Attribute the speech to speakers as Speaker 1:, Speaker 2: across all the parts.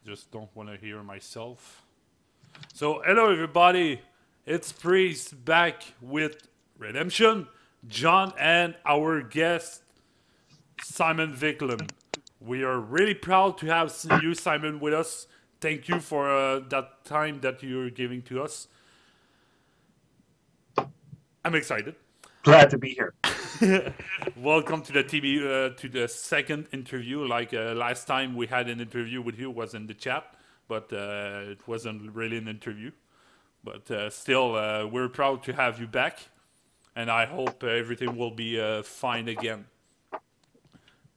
Speaker 1: just don't want to hear myself. So, hello everybody. It's Priest back with Redemption, John, and our guest, Simon Viklund. We are really proud to have you, Simon, with us. Thank you for that time that you're giving to us. I'm excited.
Speaker 2: Glad to be here.
Speaker 1: Welcome to the to the second interview. Like last time we had an interview with you was in the chat, but it wasn't really an interview. But still, we're proud to have you back, and I hope everything will be fine again.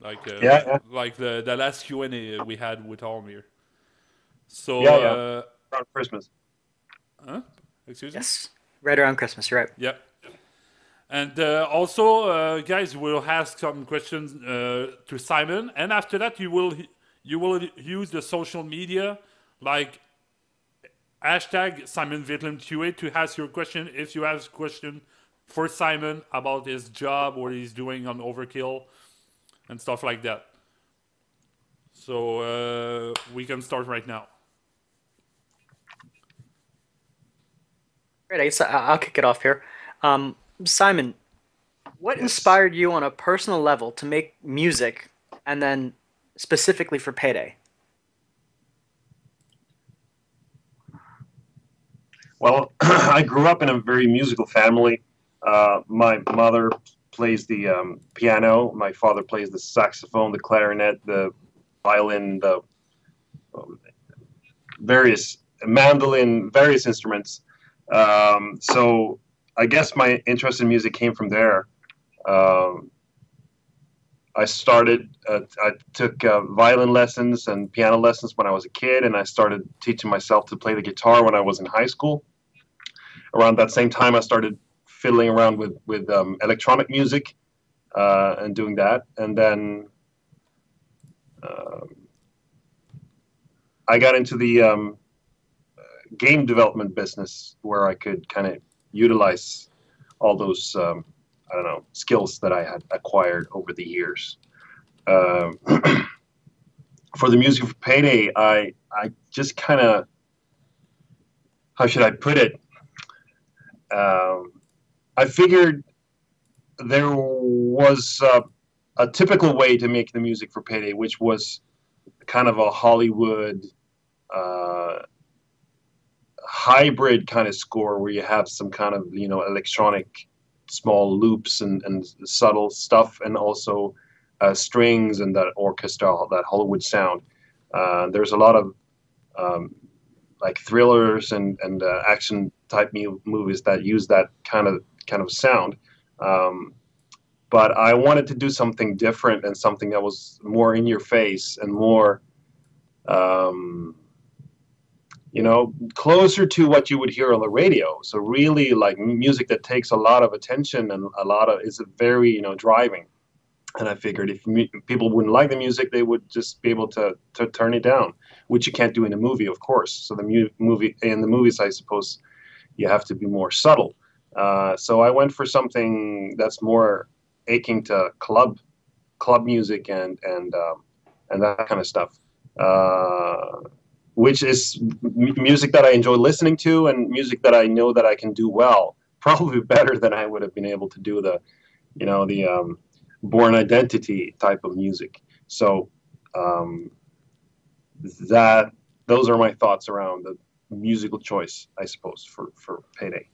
Speaker 1: Like the last Q&A we had with Almir. So
Speaker 2: around Christmas.
Speaker 1: Huh? Excuse me?
Speaker 3: Yes, right around Christmas. You're right.
Speaker 1: Yep. And also, guys, we'll ask some questions to Simon, and after that, you will use the social media like hashtag Simon Viklund QA to ask your question. If you have a question for Simon about his job, what he's doing on Overkill, and stuff like that. So we can start right now.
Speaker 3: Great. I guess I'll kick it off here. Simon, what inspired you on a personal level to make music, and then specifically for Payday?
Speaker 2: Well, I grew up in a very musical family. My mother plays the piano. My father plays the saxophone, the clarinet, the violin, the various mandolin, various instruments. So I guess my interest in music came from there. I took violin lessons and piano lessons when I was a kid, and I started teaching myself to play the guitar when I was in high school. Around that same time, I started fiddling around with electronic music and doing that. And then I got into the game development business, where I could kind of utilize all those I don't know, skills that I had acquired over the years. For the music for Payday, I just kind of, how should I put it? I figured there was a typical way to make the music for Payday, which was kind of a Hollywood hybrid kind of score, where you have some kind of, you know, electronic small loops and subtle stuff, and also strings and that orchestra, that Hollywood sound. There's a lot of like thrillers and action type movies that use that kind of sound. But I wanted to do something different, and something that was more in your face and more you know, closer to what you would hear on the radio. So really, like, music that takes a lot of attention and is very, you know, driving. And I figured if people wouldn't like the music, they would just be able to turn it down, which you can't do in a movie, of course. So in the movies, I suppose you have to be more subtle. So I went for something that's more akin to club music and that kind of stuff. Which is music that I enjoy listening to, and music that I know that I can do well, probably better than I would have been able to do the Born Identity type of music. So those are my thoughts around the musical choice, I suppose, for Payday.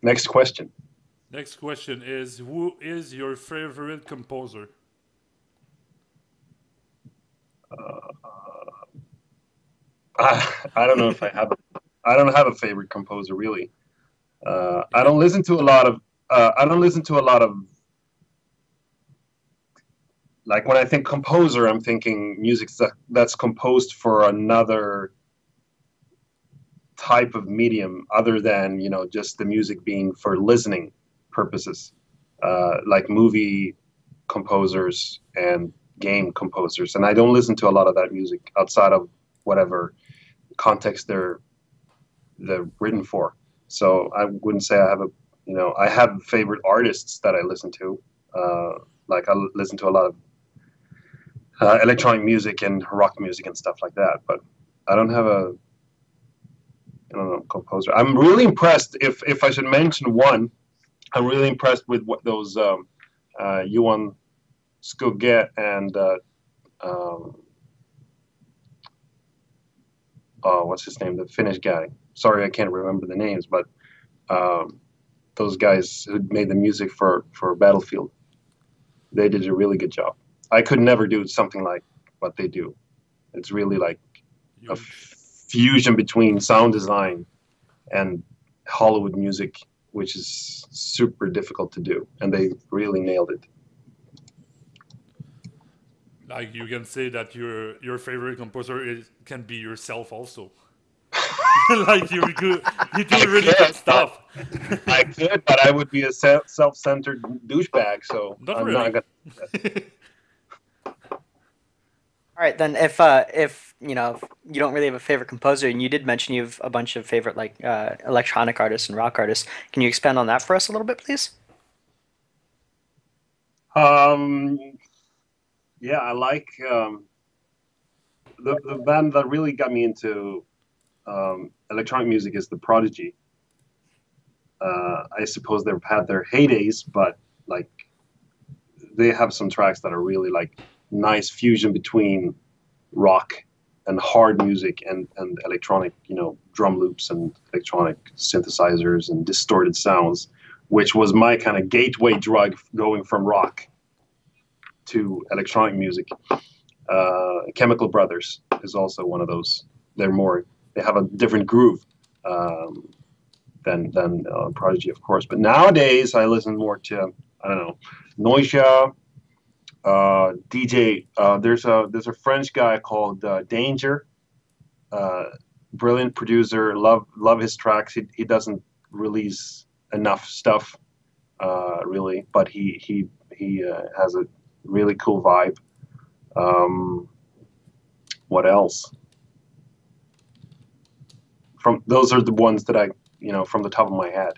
Speaker 2: Next question.
Speaker 1: Next question is, who is your favorite composer?
Speaker 2: I don't know if I don't have a favorite composer, really. I don't listen to a lot of like, when I think composer, I'm thinking music that's composed for another type of medium other than, you know, just the music being for listening purposes, like movie composers and game composers. And I don't listen to a lot of that music outside of whatever context they're written for. So I wouldn't say I have favorite artists that I listen to. Like, I listen to a lot of electronic music and rock music and stuff like that. But I don't have a, I don't know, composer. I'm really impressed. If I should mention one, I'm really impressed with what those Johan Skugge and what's his name? The Finnish guy. Sorry, I can't remember the names, but those guys who made the music for Battlefield, they did a really good job. I could never do something like what they do. It's really like a fusion between sound design and Hollywood music, which is super difficult to do, and they really nailed it.
Speaker 1: Like you can say that your favorite composer can be yourself also. Like you do really good stuff.
Speaker 2: I could, but I would be a self-centered douchebag, so
Speaker 1: Not
Speaker 2: I'm
Speaker 1: really.
Speaker 2: not gonna.
Speaker 3: All right, then if you know, if you don't really have a favorite composer, and you did mention you have a bunch of favorite like electronic artists and rock artists, can you expand on that for us a little bit, please?
Speaker 2: Yeah, I like the band that really got me into electronic music is The Prodigy. I suppose they've had their heydays, but like they have some tracks that are really like nice fusion between rock and hard music and electronic, you know, drum loops and electronic synthesizers and distorted sounds, which was my kind of gateway drug going from rock to electronic music. Chemical Brothers is also one of those. They have a different groove than Prodigy, of course. But nowadays, I listen more to, I don't know, Noisia, DJ. There's a French guy called Danger. Brilliant producer. Love his tracks. He doesn't release enough stuff, really, but he has a really cool vibe. What else? Those are the ones that I, you know, from the top of my head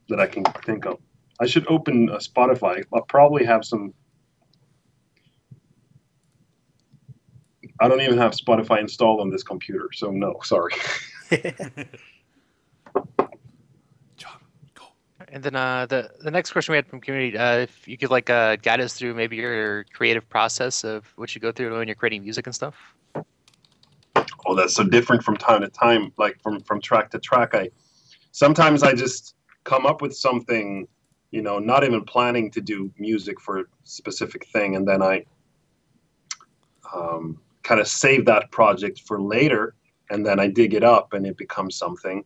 Speaker 2: that I can think of. I should open Spotify. I'll probably have some. I don't even have Spotify installed on this computer, so no, sorry.
Speaker 4: And then the next question we had from community, if you could like guide us through maybe your creative process of what you go through when you're creating music and stuff.
Speaker 2: Oh, that's so different from time to time, like from track to track. Sometimes I just come up with something, you know, not even planning to do music for a specific thing, and then I kind of save that project for later, and then I dig it up and it becomes something.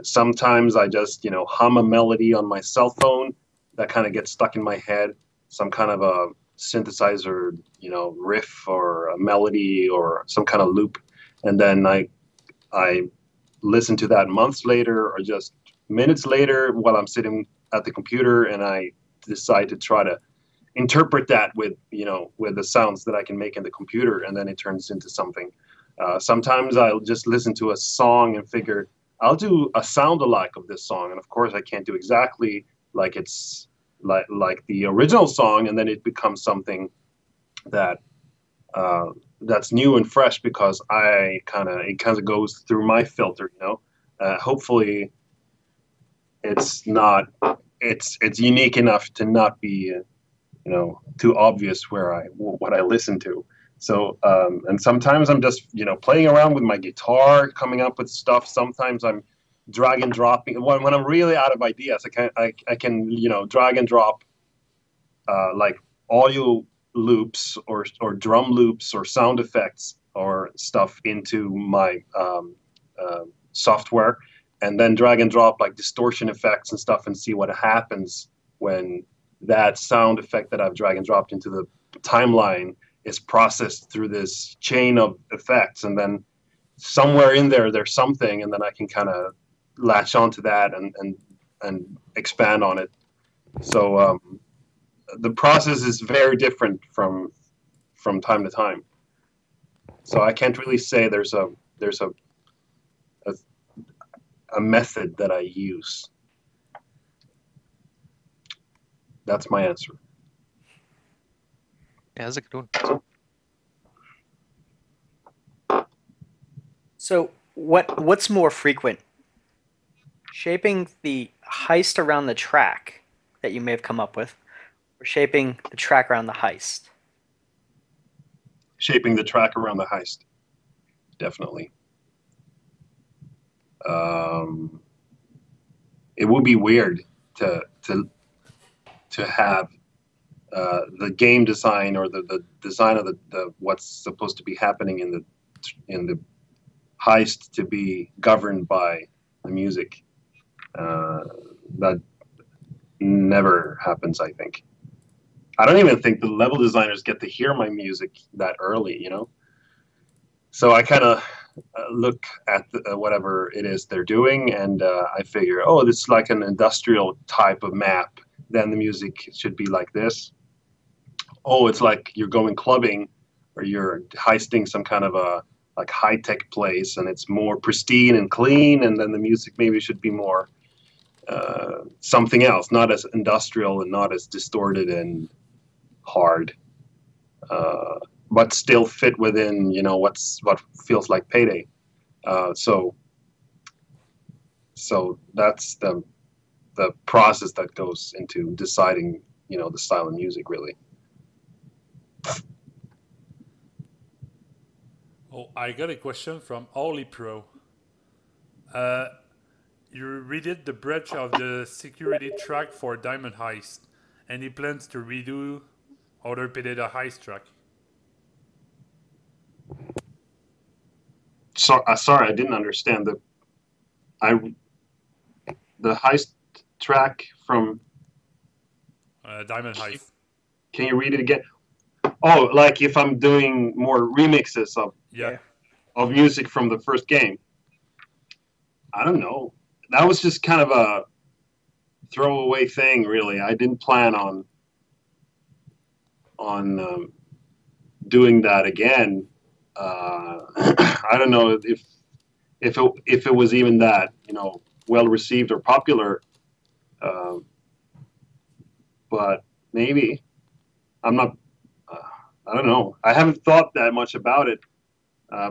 Speaker 2: Sometimes I just, you know, hum a melody on my cell phone that kind of gets stuck in my head, some kind of a synthesizer, you know, riff or a melody or some kind of loop, and then I listen to that months later or just minutes later while I'm sitting at the computer, and I decide to try to interpret that with, you know, with the sounds that I can make in the computer, and then it turns into something. Sometimes I'll just listen to a song and figure I'll do a sound alike of this song, and of course I can't do exactly like it's like the original song, and then it becomes something that that's new and fresh because it kind of goes through my filter, you know. Hopefully, it's unique enough to not be, you know, too obvious what I listen to. So, and sometimes I'm just, you know, playing around with my guitar, coming up with stuff. Sometimes I'm drag and dropping. When I'm really out of ideas, I can, you know, drag and drop like audio loops or drum loops or sound effects or stuff into my software, and then drag and drop like distortion effects and stuff and see what happens when that sound effect that I've drag and dropped into the timeline is processed through this chain of effects, and then somewhere in there's something, and then I can kind of latch onto that and expand on it. So the process is very different from time to time. So I can't really say there's a method that I use. That's my answer.
Speaker 4: Yeah, that's a good one.
Speaker 3: So what's more frequent? Shaping the heist around the track that you may have come up with, or shaping the track around the heist?
Speaker 2: Shaping the track around the heist, definitely. It would be weird to have the game design or the design of the what's supposed to be happening in the heist to be governed by the music. That never happens, I think. I don't even think the level designers get to hear my music that early, you know? So I kind of look at whatever it is they're doing, and I figure, oh, this is like an industrial type of map. Then the music should be like this. Oh, it's like you're going clubbing or you're heisting some kind of a like high-tech place, and it's more pristine and clean, and then the music maybe should be more something else, not as industrial and not as distorted and hard, but still fit within, you know, what feels like Payday. So that's the process that goes into deciding, you know, the style of music, really.
Speaker 1: Oh, I got a question from Oli Pro. You redid the bridge of the security track for Diamond Heist. Any plans to redo other Payday the Heist track?
Speaker 2: So sorry, I didn't understand the heist track from
Speaker 1: Diamond Heist.
Speaker 2: Can you read it again? Oh, like if I'm doing more remixes
Speaker 1: Yeah.
Speaker 2: of music from the first game. I don't know. That was just kind of a throwaway thing, really. I didn't plan on doing that again. I don't know if it was even that, you know, well received or popular. But maybe I'm not. I don't know. I haven't thought that much about it.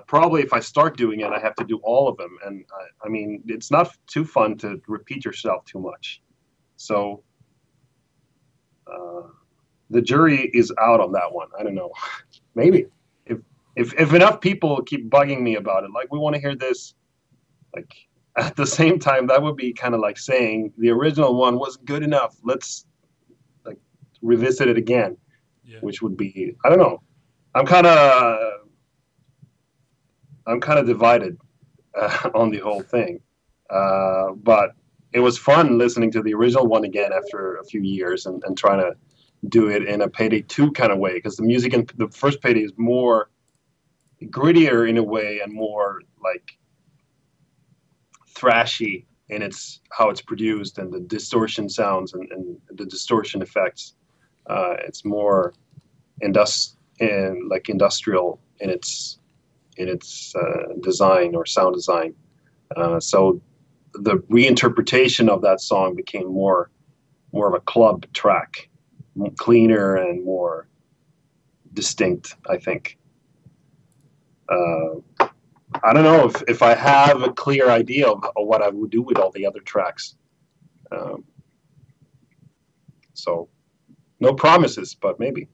Speaker 2: Probably if I start doing it, I have to do all of them, and I mean, it's not too fun to repeat yourself too much. So the jury is out on that one. I don't know. Maybe if enough people keep bugging me about it, like we want to hear this, like at the same time, that would be kind of like saying the original one wasn't good enough. Let's like revisit it again, which would be, I don't know. I'm kind of divided on the whole thing, but it was fun listening to the original one again after a few years and trying to do it in a Payday 2 kind of way, because the music in the first Payday is more grittier in a way and more like thrashy in its how it's produced and the distortion sounds and the distortion effects. It's more like industrial in its design or sound design. So the reinterpretation of that song became more of a club track, cleaner and more distinct, I think. I don't know if I have a clear idea of what I would do with all the other tracks. So no promises, but maybe.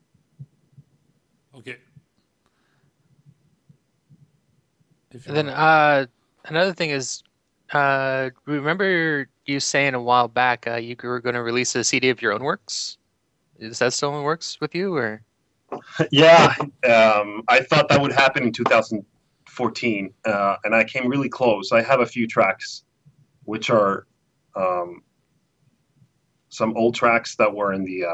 Speaker 1: Okay.
Speaker 4: And then another thing is, remember you saying a while back you were going to release a CD of your own works? Is that still in the works with you, or?
Speaker 2: Yeah, I thought that would happen in 2014, and I came really close. I have a few tracks, which are some old tracks that were in the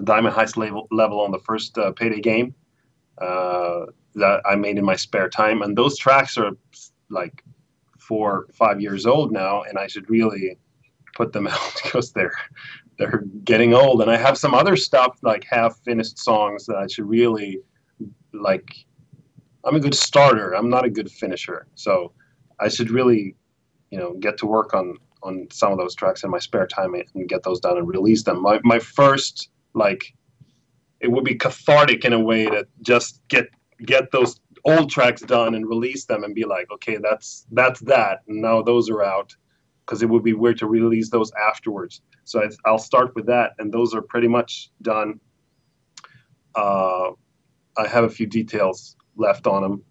Speaker 2: Diamond Heist level on the first Payday game that I made in my spare time, and those tracks are like 4 or 5 years old now, and I should really put them out because they're getting old. And I have some other stuff like half-finished songs that I should really like. I'm a good starter. I'm not a good finisher, so I should really, you know, get to work on on some of those tracks in my spare time and get those done and release them. My first, like, it would be cathartic in a way to just get those old tracks done and release them and be like, okay, that's that, and now those are out, because it would be weird to release those afterwards. So I'll start with that, and those are pretty much done. I have a few details left on them.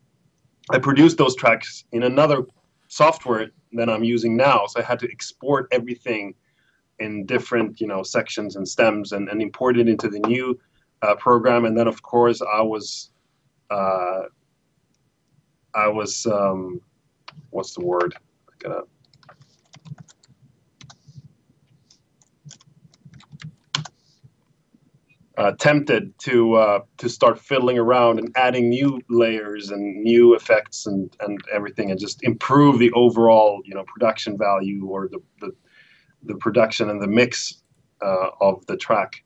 Speaker 2: I produced those tracks in another software that I'm using now, so I had to export everything in different, sections and stems and import it into the new program. And then, of course, I was what's the word? Tempted to start fiddling around and adding new layers and new effects and everything, and just improve the overall production value, or the production and the mix of the track.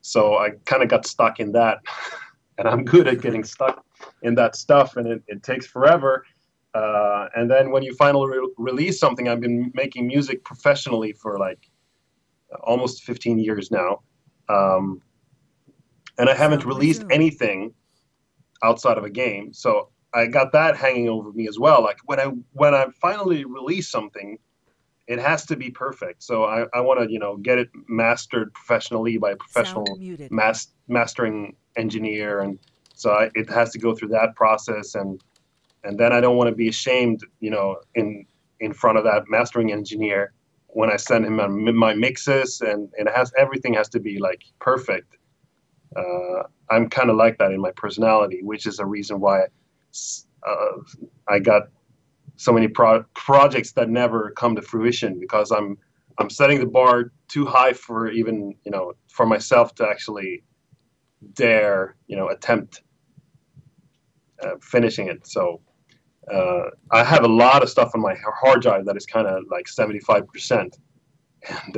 Speaker 2: So I kind of got stuck in that, and I'm good at getting stuck in that stuff, and it takes forever. And then when you finally release something, I've been making music professionally for like almost 15 years now. And I haven't released anything outside of a game, so I got that hanging over me as well. Like when I finally release something, it has to be perfect. So I want to get it mastered professionally by a professional mastering engineer, and so it has to go through that process, and then I don't want to be ashamed, in front of that mastering engineer when I send him my mixes, and everything has to be like perfect. I'm kind of like that in my personality, which is a reason why I got so many projects that never come to fruition, because I'm setting the bar too high for even for myself to actually dare attempt finishing it. So I have a lot of stuff on my hard drive that is kind of like 75%, and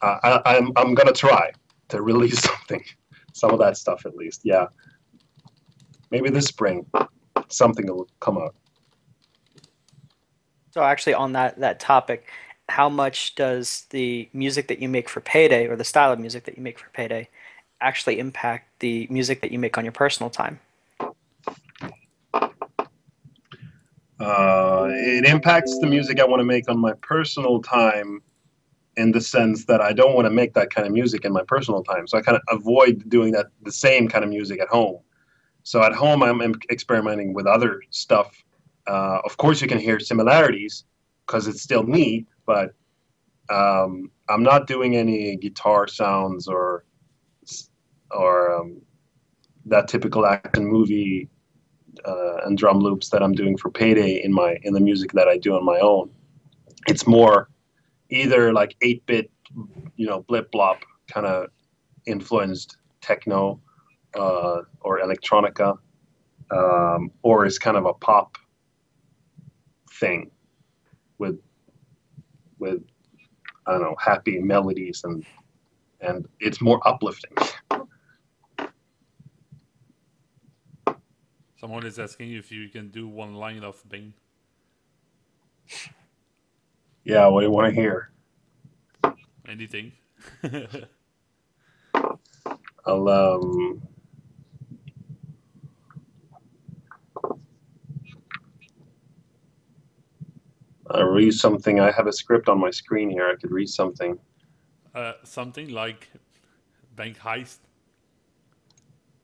Speaker 2: I'm gonna try to release some of that stuff at least. Yeah, maybe this spring something will come out.
Speaker 3: So actually, on that topic, how much does the music that you make for Payday, or the style of music that you make for Payday, actually impact the music that you make on your personal time?
Speaker 2: It impacts the music I want to make on my personal time, in the sense that I don't want to make that kind of music in my personal time. So I kind of avoid doing the same kind of music at home. So at home, I'm experimenting with other stuff. Of course, you can hear similarities because it's still me, but I'm not doing any guitar sounds or that typical action movie and drum loops that I'm doing for Payday in the music that I do on my own. It's more either like 8-bit, blip blop kind of influenced techno or electronica, or is kind of a pop thing with I don't know, happy melodies, and it's more uplifting.
Speaker 1: Someone is asking if you can do one line of Bane.
Speaker 2: Yeah, what do you want to hear?
Speaker 1: Anything.
Speaker 2: I'll read something. I have a script on my screen here. I could read something.
Speaker 1: Something like Bank Heist.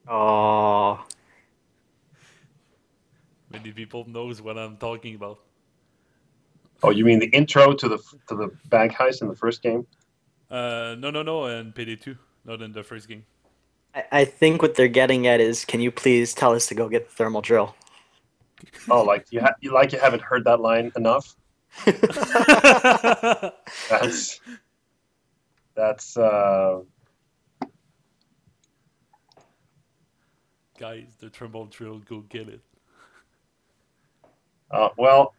Speaker 3: Oh.
Speaker 1: Many people knows what I'm talking about.
Speaker 2: Oh, you mean the intro to the bank heist in the first game?
Speaker 1: No, and Payday 2, not in the first game.
Speaker 3: I think what they're getting at is, can you please tell us to go get the thermal drill?
Speaker 2: Oh, like you haven't heard that line enough? That's
Speaker 1: Guys, the thermal drill, go get it.
Speaker 2: Well,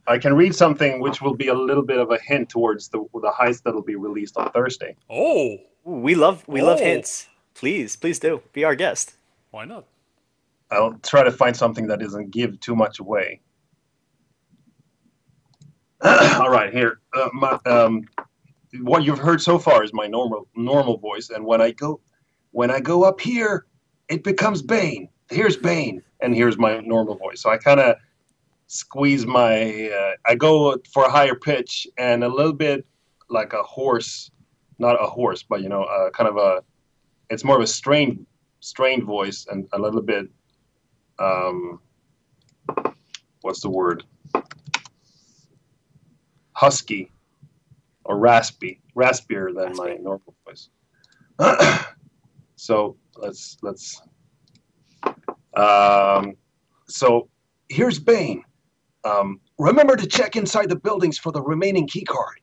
Speaker 2: I can read something which will be a little bit of a hint towards the heist that'll be released on Thursday.
Speaker 1: Oh!
Speaker 3: Ooh, we love hints. Please do. Be our guest.
Speaker 1: Why not?
Speaker 2: I'll try to find something that doesn't give too much away. All right, here. What you've heard so far is my normal voice, and when I go up here, it becomes Bane. Here's Bane, and here's my normal voice. So I kind of squeeze I go for a higher pitch and a little bit like a horse, not a horse, but kind of it's more of a strained voice and a little bit, what's the word? Husky or raspier than my normal voice. So so here's Bane. Remember to check inside the buildings for the remaining key card.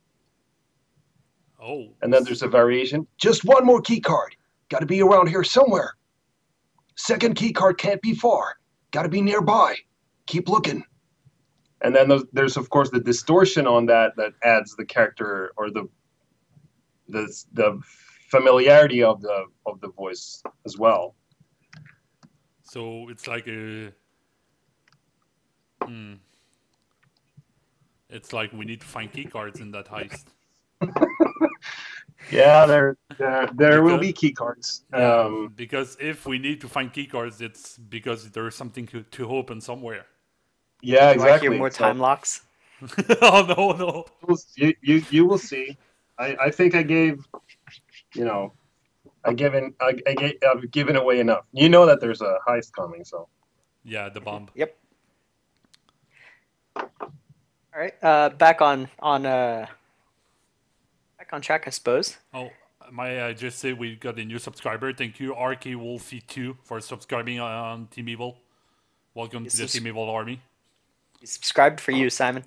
Speaker 1: Oh.
Speaker 2: And then there's a variation. Just one more key card. Got to be around here somewhere. Second key card can't be far. Got to be nearby. Keep looking. And then there's of course the distortion on that adds the character or the familiarity of the voice as well.
Speaker 1: So it's like it's like we need to find key cards in that heist.
Speaker 2: Yeah, there will be key cards.
Speaker 1: Because if we need to find key cards, it's because there's something to open somewhere.
Speaker 2: Yeah, exactly.
Speaker 3: Do I hear more time locks?
Speaker 1: Oh no!
Speaker 2: You will see. I think I gave, I've given away enough. You know that there's a heist coming, so.
Speaker 1: Yeah, the bomb.
Speaker 3: Yep. All right, back on track, I suppose.
Speaker 1: Oh, may I just say we got a new subscriber. Thank you, RKWolfie2, for subscribing on TeamEvil. Welcome to the TeamEvil army.
Speaker 3: He subscribed for you, Simon.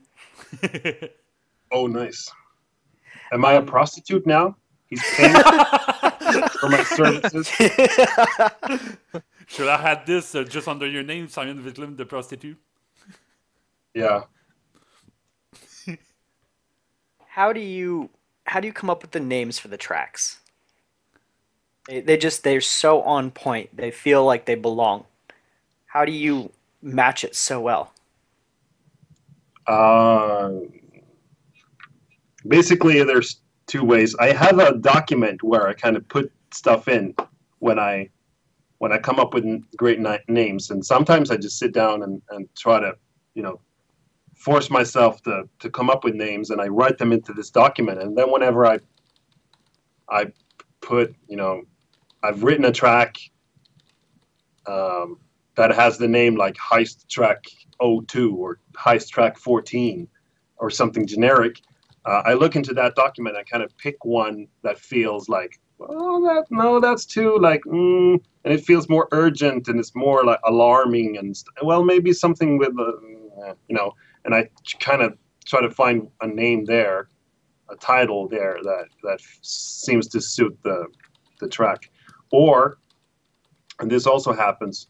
Speaker 2: Oh, nice. Am I a prostitute now? He's paying for my services.
Speaker 1: Should I have this just under your name, Simon Viklund, the prostitute?
Speaker 2: Yeah.
Speaker 3: How do you come up with the names for the tracks? They're so on point. They feel like they belong. How do you match it so well?
Speaker 2: Basically, there's two ways. I have a document where I kind of put stuff in when I come up with great names, and sometimes I just sit down and try to, force myself to come up with names, and I write them into this document, and then whenever I put, I've written a track that has the name like Heist Track 02 or Heist Track 14 or something generic. I look into that document. I kind of pick one that feels like, that's too like, and it feels more urgent and it's more like alarming and maybe something with, and I kind of try to find a name there, a title there that seems to suit the track, and this also happens.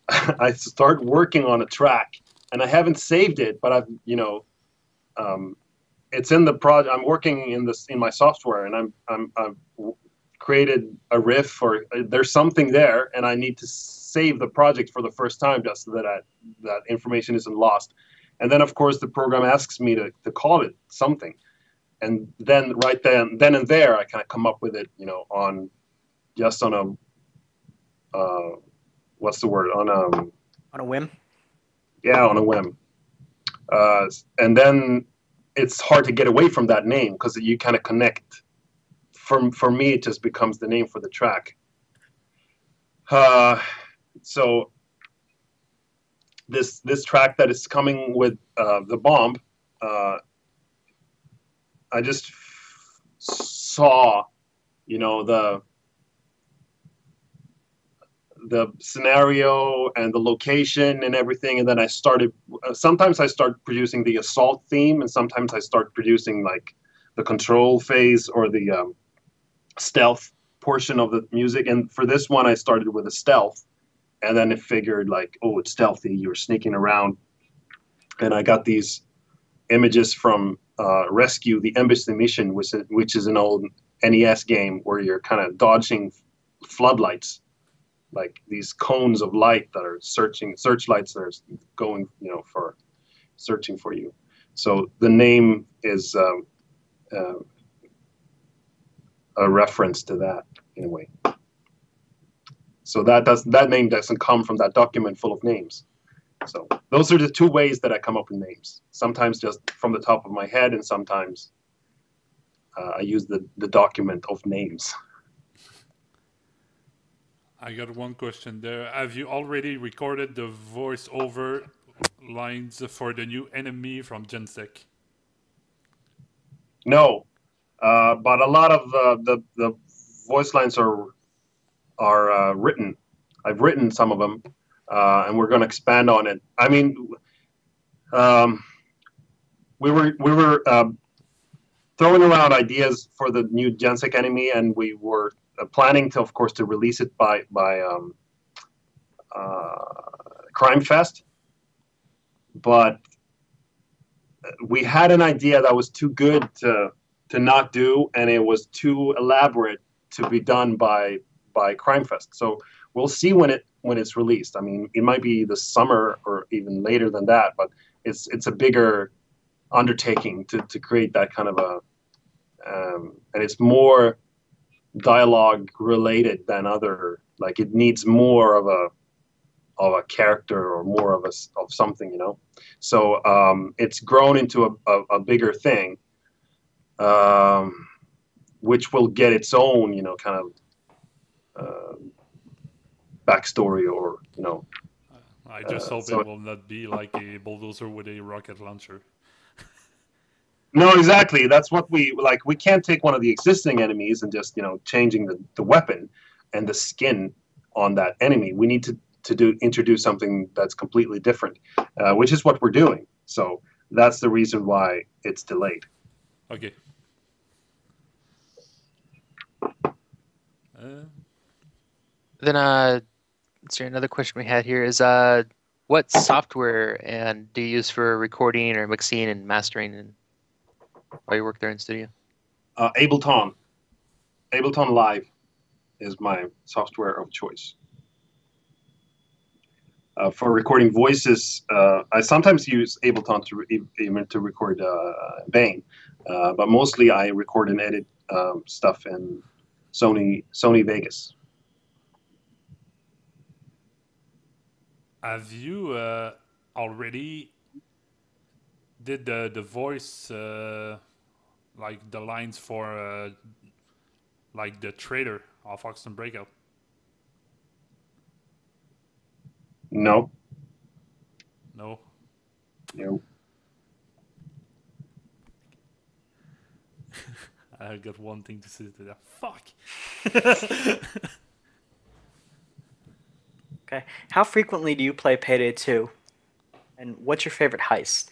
Speaker 2: I start working on a track and I haven't saved it, but I've, it's in the project. I'm working in my software, and I've created a riff, or there's something there, and I need to save the project for the first time just so that that information isn't lost. And then, of course, the program asks me to call it something, and then right then and there, I kind of come up with it, on a what's the word, on
Speaker 3: a whim.
Speaker 2: Yeah, on a whim. And then it's hard to get away from that name because you kind of connect. For me, it just becomes the name for the track. So this track that is coming with the bomb, I just saw, the scenario and the location and everything, and then I started. Sometimes I start producing the assault theme, and sometimes I start producing like the control phase or the stealth portion of the music. And for this one, I started with a stealth, and then it figured like, oh, it's stealthy. You're sneaking around, and I got these images from Rescue: The Embassy Mission, which is an old NES game where you're kind of dodging floodlights. Like these cones of light that are searchlights that are going, for searching for you. So the name is a reference to that in a way. So that name doesn't come from that document full of names. So those are the two ways that I come up with names. Sometimes just from the top of my head, and sometimes I use the document of names.
Speaker 1: I got one question there. Have you already recorded the voiceover lines for the new enemy from Gensec?
Speaker 2: No, but a lot of the voice lines are written. I've written some of them, and we're going to expand on it. I mean, we were throwing around ideas for the new Gensec enemy, and we were planning to, of course, to release it by Crime Fest, but we had an idea that was too good to not do, and it was too elaborate to be done by Crime Fest. So we'll see when it's released. I mean, it might be this summer or even later than that, but it's a bigger undertaking to create that kind of a and it's more dialogue related than other, like it needs more of a character or more of something, you know. So it's grown into a bigger thing, which will get its own, you know, kind of backstory, or you know.
Speaker 1: I just hope it will not be like a bulldozer with a rocket launcher.
Speaker 2: No, exactly. That's what we like. We can't take one of the existing enemies and just, you know, changing the weapon and the skin on that enemy. We need to introduce something that's completely different, which is what we're doing. So that's the reason why it's delayed.
Speaker 1: Okay.
Speaker 4: Then let's see, another question we had here is what software and do you use for recording or mixing and mastering and while you work there in studio?
Speaker 2: Ableton Live is my software of choice. For recording voices, I sometimes use Ableton to record Bane, but mostly I record and edit stuff in Sony Vegas.
Speaker 1: Have you already did the voice like the lines for like the trader of Oxen Breakout?
Speaker 2: No.
Speaker 1: No.
Speaker 2: No.
Speaker 1: I got one thing to say to that. Fuck.
Speaker 3: Okay. How frequently do you play Payday 2? And what's your favorite heist?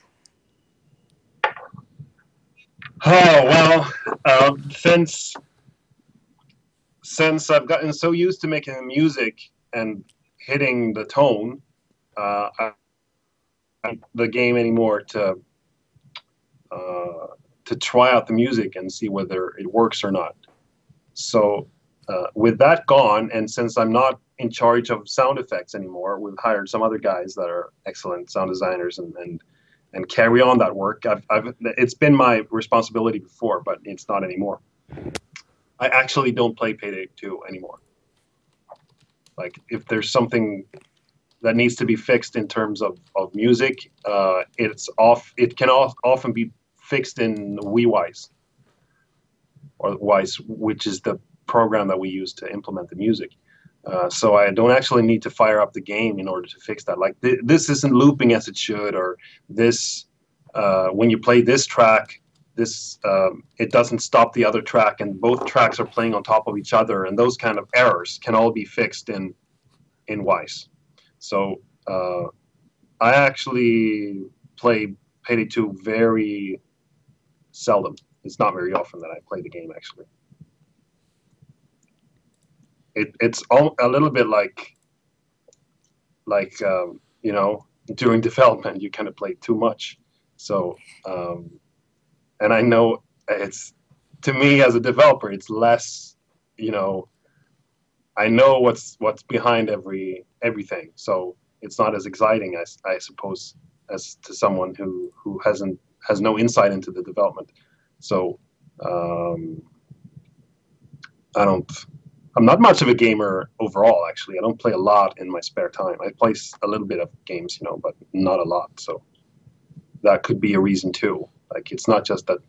Speaker 2: Oh, well, since I've gotten so used to making the music and hitting the tone, I don't the game anymore to try out the music and see whether it works or not. So with that gone, and since I'm not in charge of sound effects anymore, we've hired some other guys that are excellent sound designers and carry on that work. It's been my responsibility before, but it's not anymore. I actually don't play Payday 2 anymore. Like, if there's something that needs to be fixed in terms of music, it can often be fixed in Wwise, or Wwise, which is the program that we use to implement the music. So I don't actually need to fire up the game in order to fix that. Like this isn't looping as it should, or this when you play this track, this it doesn't stop the other track, and both tracks are playing on top of each other, and those kind of errors can all be fixed in Wwise. So I actually play Payday 2 very seldom. It's not very often that I play the game, actually. It's a little bit like you know, during development you kind of play too much. So and I know it's, to me as a developer, it's less, you know, I know what's behind everything, so it's not as exciting, I suppose, as to someone who has no insight into the development. So I'm not much of a gamer overall. Actually, I don't play a lot in my spare time. I play a little bit of games, but not a lot. So that could be a reason too. Like, it's not just that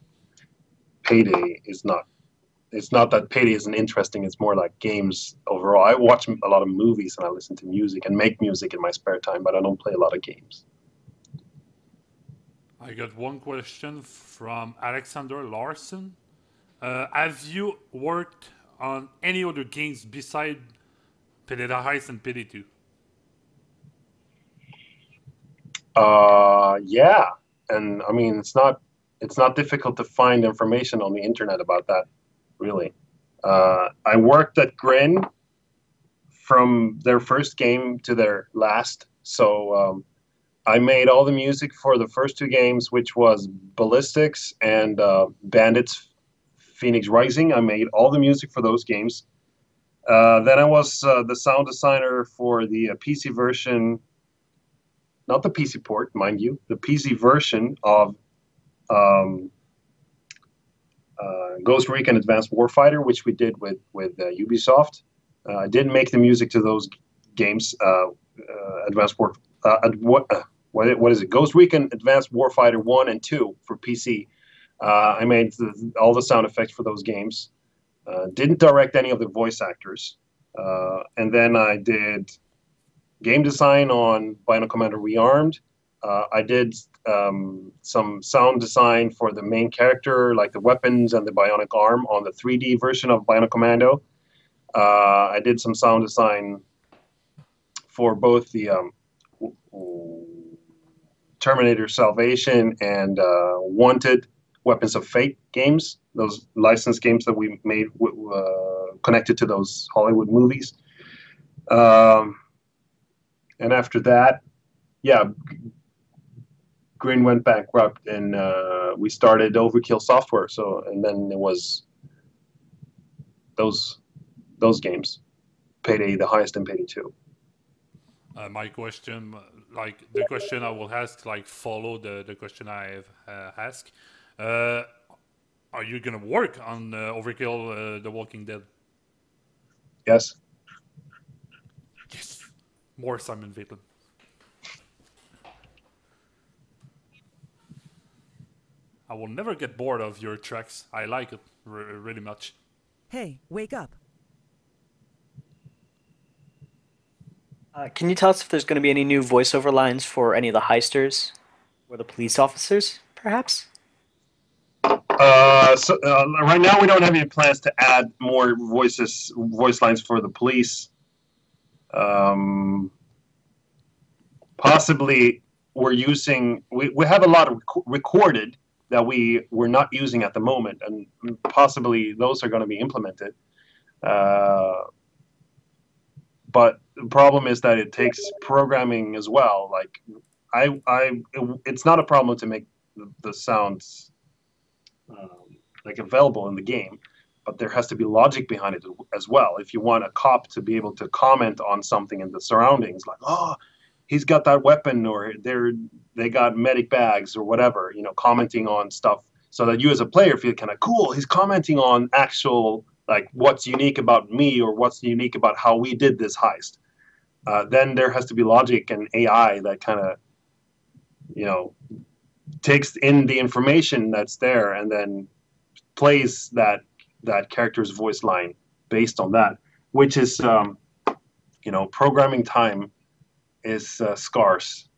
Speaker 2: Payday is not. It's not that Payday isn't interesting. It's more like games overall. I watch a lot of movies and I listen to music and make music in my spare time, but I don't play a lot of games.
Speaker 1: I got one question from Alexander Larson. Have you worked on any other games beside Payday Heist and Payday 2?
Speaker 2: Yeah, and I mean it's not difficult to find information on the internet about that, really. I worked at Grin from their first game to their last, so I made all the music for the first two games, which was Ballistics and Bandits Phoenix Rising. I made all the music for those games. Then I was the sound designer for the PC version, not the PC port, mind you, the PC version of Ghost Recon Advanced Warfighter, which we did with Ubisoft. I did make the music to those games, Advanced War. What is it? Ghost Recon Advanced Warfighter 1 and 2 for PC. I made all the sound effects for those games. Didn't direct any of the voice actors. And then I did game design on Bionic Commando Rearmed. I did some sound design for the main character, like the weapons and the bionic arm on the 3D version of Bionic Commando. I did some sound design for both the Terminator Salvation and Wanted Weapons of Fate games, those licensed games that we made connected to those Hollywood movies. And after that, yeah, Grin went bankrupt, and we started Overkill-software. So, and then it was those games, Payday, the Heist, and Payday 2.
Speaker 1: My question, like the question I will ask, like follow the question I have asked. Are you gonna work on Overkill, The Walking Dead?
Speaker 2: Yes.
Speaker 1: Yes. More Simon Viklund. I will never get bored of your tracks. I like it really much.
Speaker 5: Hey, wake up.
Speaker 3: Can you tell us if there's going to be any new voiceover lines for any of the heisters or the police officers, perhaps?
Speaker 2: Right now we don't have any plans to add more voice lines for the police. Possibly we have a lot of recorded that we're not using at the moment, and possibly those are going to be implemented. But the problem is that it takes programming as well. Like it's not a problem to make the sounds like available in the game, but there has to be logic behind it as well. If you want a cop to be able to comment on something in the surroundings, like, oh, he's got that weapon, or they got medic bags or whatever, commenting on stuff, so that you as a player feel kind of cool. He's commenting on actual, like, what's unique about me, or what's unique about how we did this heist. Then there has to be logic and AI that kind of, takes in the information that's there and then plays that character's voice line based on that, which is, programming time is scarce,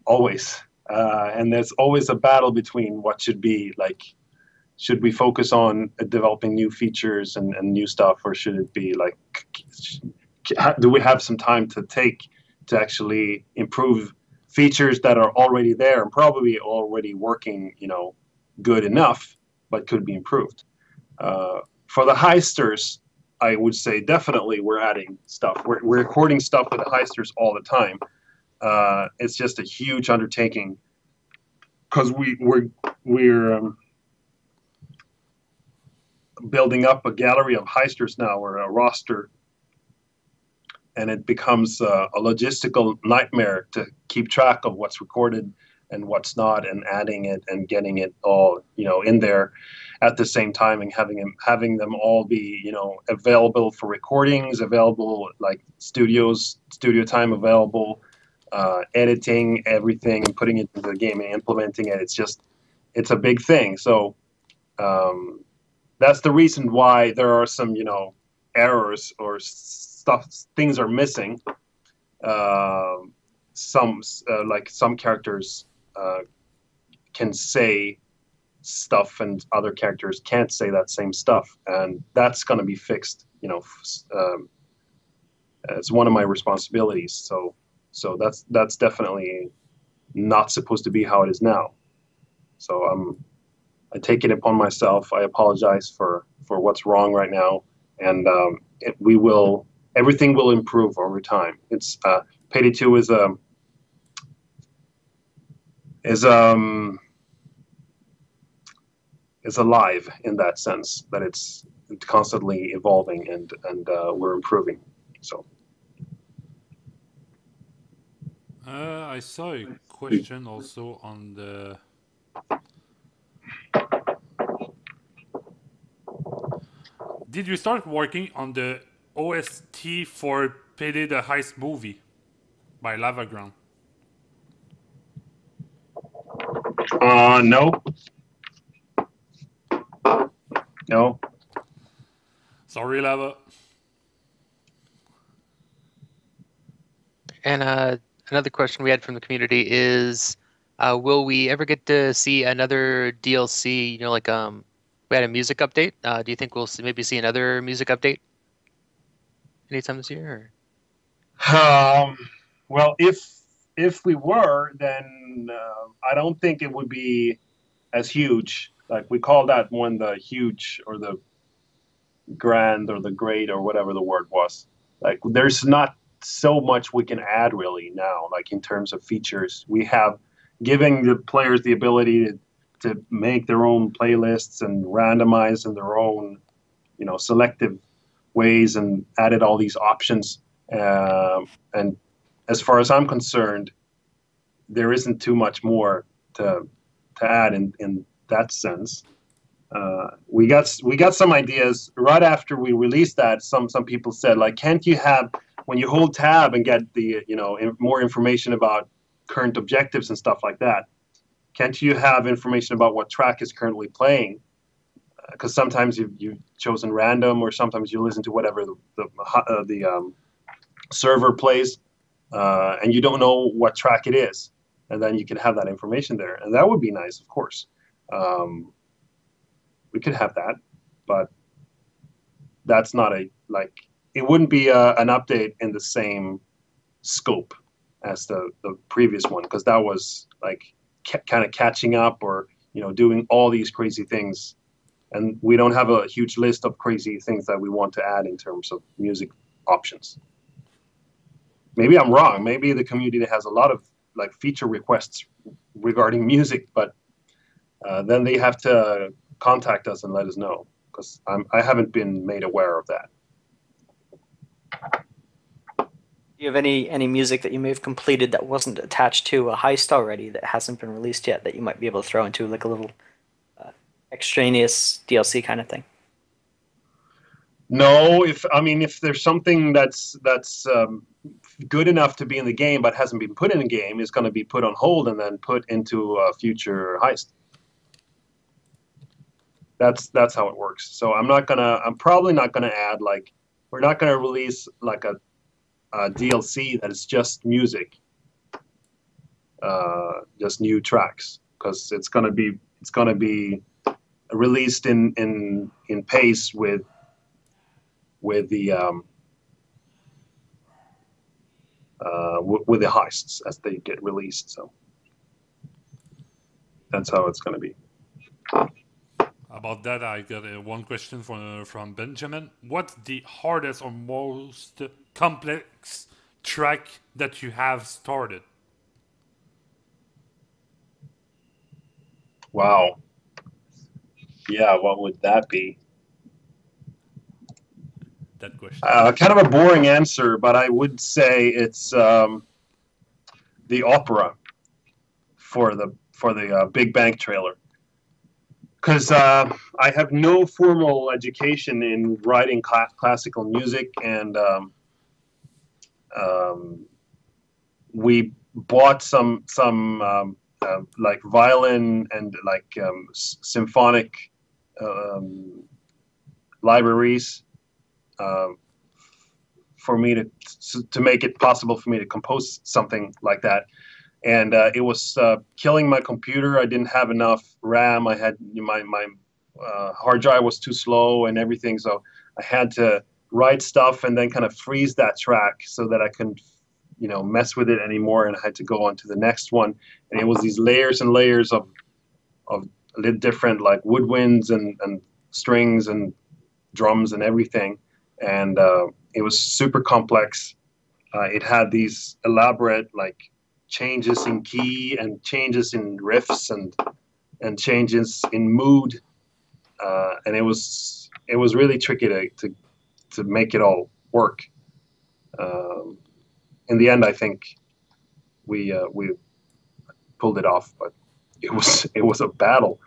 Speaker 2: always. And there's always a battle between what should be, like, should we focus on developing new features and new stuff, or should it be like, do we have some time to take to actually improve features that are already there and probably already working, good enough, but could be improved. For the heisters, I would say definitely we're adding stuff. We're recording stuff with the heisters all the time. It's just a huge undertaking because we're building up a gallery of heisters now, or a roster, and it becomes a logistical nightmare to keep track of what's recorded, and what's not, and adding it and getting it all, you know, in there at the same time, and having them all be, you know, available for recordings, available like studio time available, editing everything and putting it into the game and implementing it. It's a big thing. So that's the reason why there are some, you know, errors or things are missing. Like some characters can say stuff and other characters can't say that same stuff, and that's going to be fixed, you know. It's one of my responsibilities, so that's definitely not supposed to be how it is now. So I take it upon myself. I apologize for what's wrong right now, and everything will improve over time. It's Payday 2 is alive in that sense, that it's constantly evolving and we're improving. So
Speaker 1: I saw a question also on the did you start working on the OST for Payday the Heist movie by Lavaground?
Speaker 2: no.
Speaker 1: Sorry, Lava.
Speaker 4: And another question we had from the community is, will we ever get to see another DLC? You know, like we had a music update. Do you think we'll maybe see another music update anytime this year?
Speaker 2: Well, if we were, then I don't think it would be as huge. Like, we call that one the huge or the grand or the great or whatever the word was. Like, there's not so much we can add really now, like in terms of features. We have giving the players the ability to make their own playlists and randomize in their own, you know, selective ways, and added all these options. And as far as I'm concerned, there isn't too much more to add in that sense. We got some ideas right after we released that. Some people said, like, can't you have, when you hold tab and get the, you know, more information about current objectives and stuff like that, can't you have information about what track is currently playing? Because sometimes you've chosen random, or sometimes you listen to whatever the server plays, and you don't know what track it is, and then you can have that information there, and that would be nice, of course. We could have that, but that's not it wouldn't be an update in the same scope as the previous one, because that was like kind of catching up, or, you know, doing all these crazy things, and we don't have a huge list of crazy things that we want to add in terms of music options. Maybe I'm wrong. Maybe the community has a lot of like feature requests regarding music, but then they have to contact us and let us know, because I haven't been made aware of that.
Speaker 3: Do you have any music that you may have completed that wasn't attached to a heist already, that hasn't been released yet, that you might be able to throw into like a little extraneous DLC kind of thing?
Speaker 2: No, if there's something that's good enough to be in the game but hasn't been put in the game, is going to be put on hold and then put into a future heist. That's how it works. So I'm probably not gonna add, like, we're not gonna release like a DLC that is just music, just new tracks, because it's gonna be released in pace with the heists as they get released. So that's how it's gonna be.
Speaker 1: About that, I got one question from Benjamin. What's the hardest or most complex track that you have started?
Speaker 2: Wow. Yeah, what would that be?
Speaker 1: That question.
Speaker 2: Kind of a boring answer, but I would say it's the opera for the Big Bang trailer. Because I have no formal education in writing classical music, and we bought some like violin and like symphonic libraries for me to make it possible for me to compose something like that. And it was killing my computer. I didn't have enough RAM. I had my hard drive was too slow and everything. So I had to write stuff and then kind of freeze that track so that I couldn't, mess with it anymore. And I had to go on to the next one. And it was these layers and layers of different like woodwinds and strings and drums and everything. And it was super complex. It had these elaborate like changes in key and changes in riffs and changes in mood, and it was really tricky to make it all work. In the end, I think we pulled it off, but it was a battle.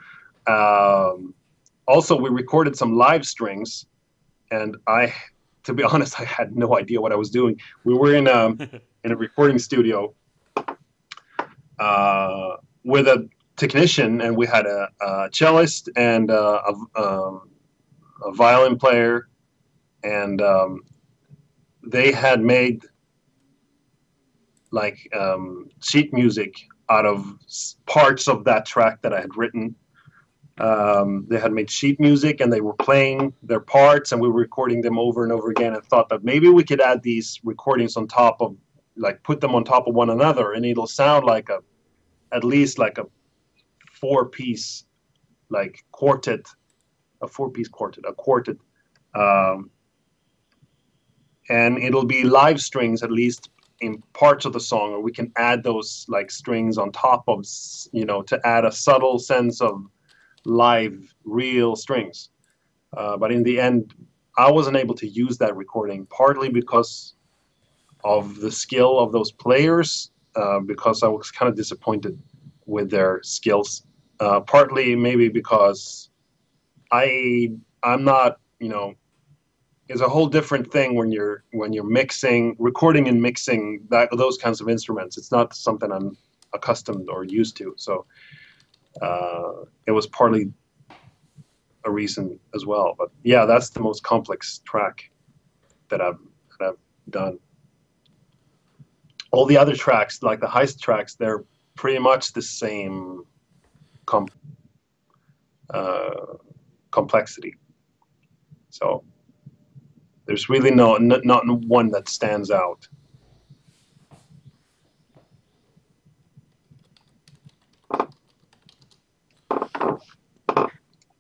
Speaker 2: Also, we recorded some live strings, and to be honest, I had no idea what I was doing. We were in a recording studio with a technician, and we had a cellist and a violin player, and they had made like sheet music out of parts of that track that I had written. They had made sheet music, and they were playing their parts, and we were recording them over and over again, and thought that maybe we could add these recordings on top of, like, put them on top of one another, and it'll sound like at least like a four-piece like quartet, a quartet, and it'll be live strings at least in parts of the song, or we can add those like strings on top of, to add a subtle sense of live real strings. But in the end, I wasn't able to use that recording, partly because of the skill of those players, because I was kind of disappointed with their skills. Partly maybe because I'm not, it's a whole different thing when you're recording and mixing those kinds of instruments. It's not something I'm accustomed or used to. So it was partly a reason as well. But yeah, that's the most complex track that I've done. All the other tracks, like the Heist tracks, they're pretty much the same complexity. So there's really not one that stands out.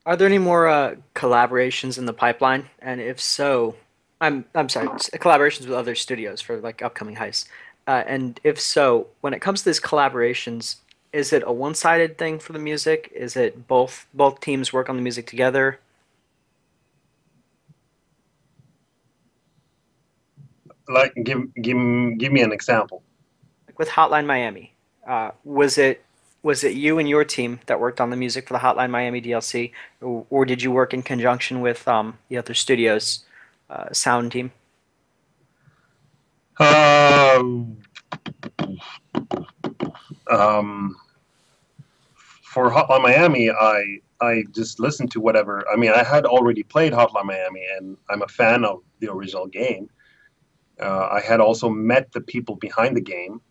Speaker 3: Are there any more collaborations in the pipeline? And if so, I'm sorry, collaborations with other studios for like upcoming heists. And if so, when it comes to these collaborations, is it a one-sided thing for the music? Is it both teams work on the music together?
Speaker 2: Like, give me an example.
Speaker 3: Like with Hotline Miami, was it you and your team that worked on the music for the Hotline Miami DLC, or did you work in conjunction with the other studio's sound team?
Speaker 2: For Hotline Miami, I just listened to whatever. I mean, I had already played Hotline Miami, and I'm a fan of the original game. I had also met the people behind the game.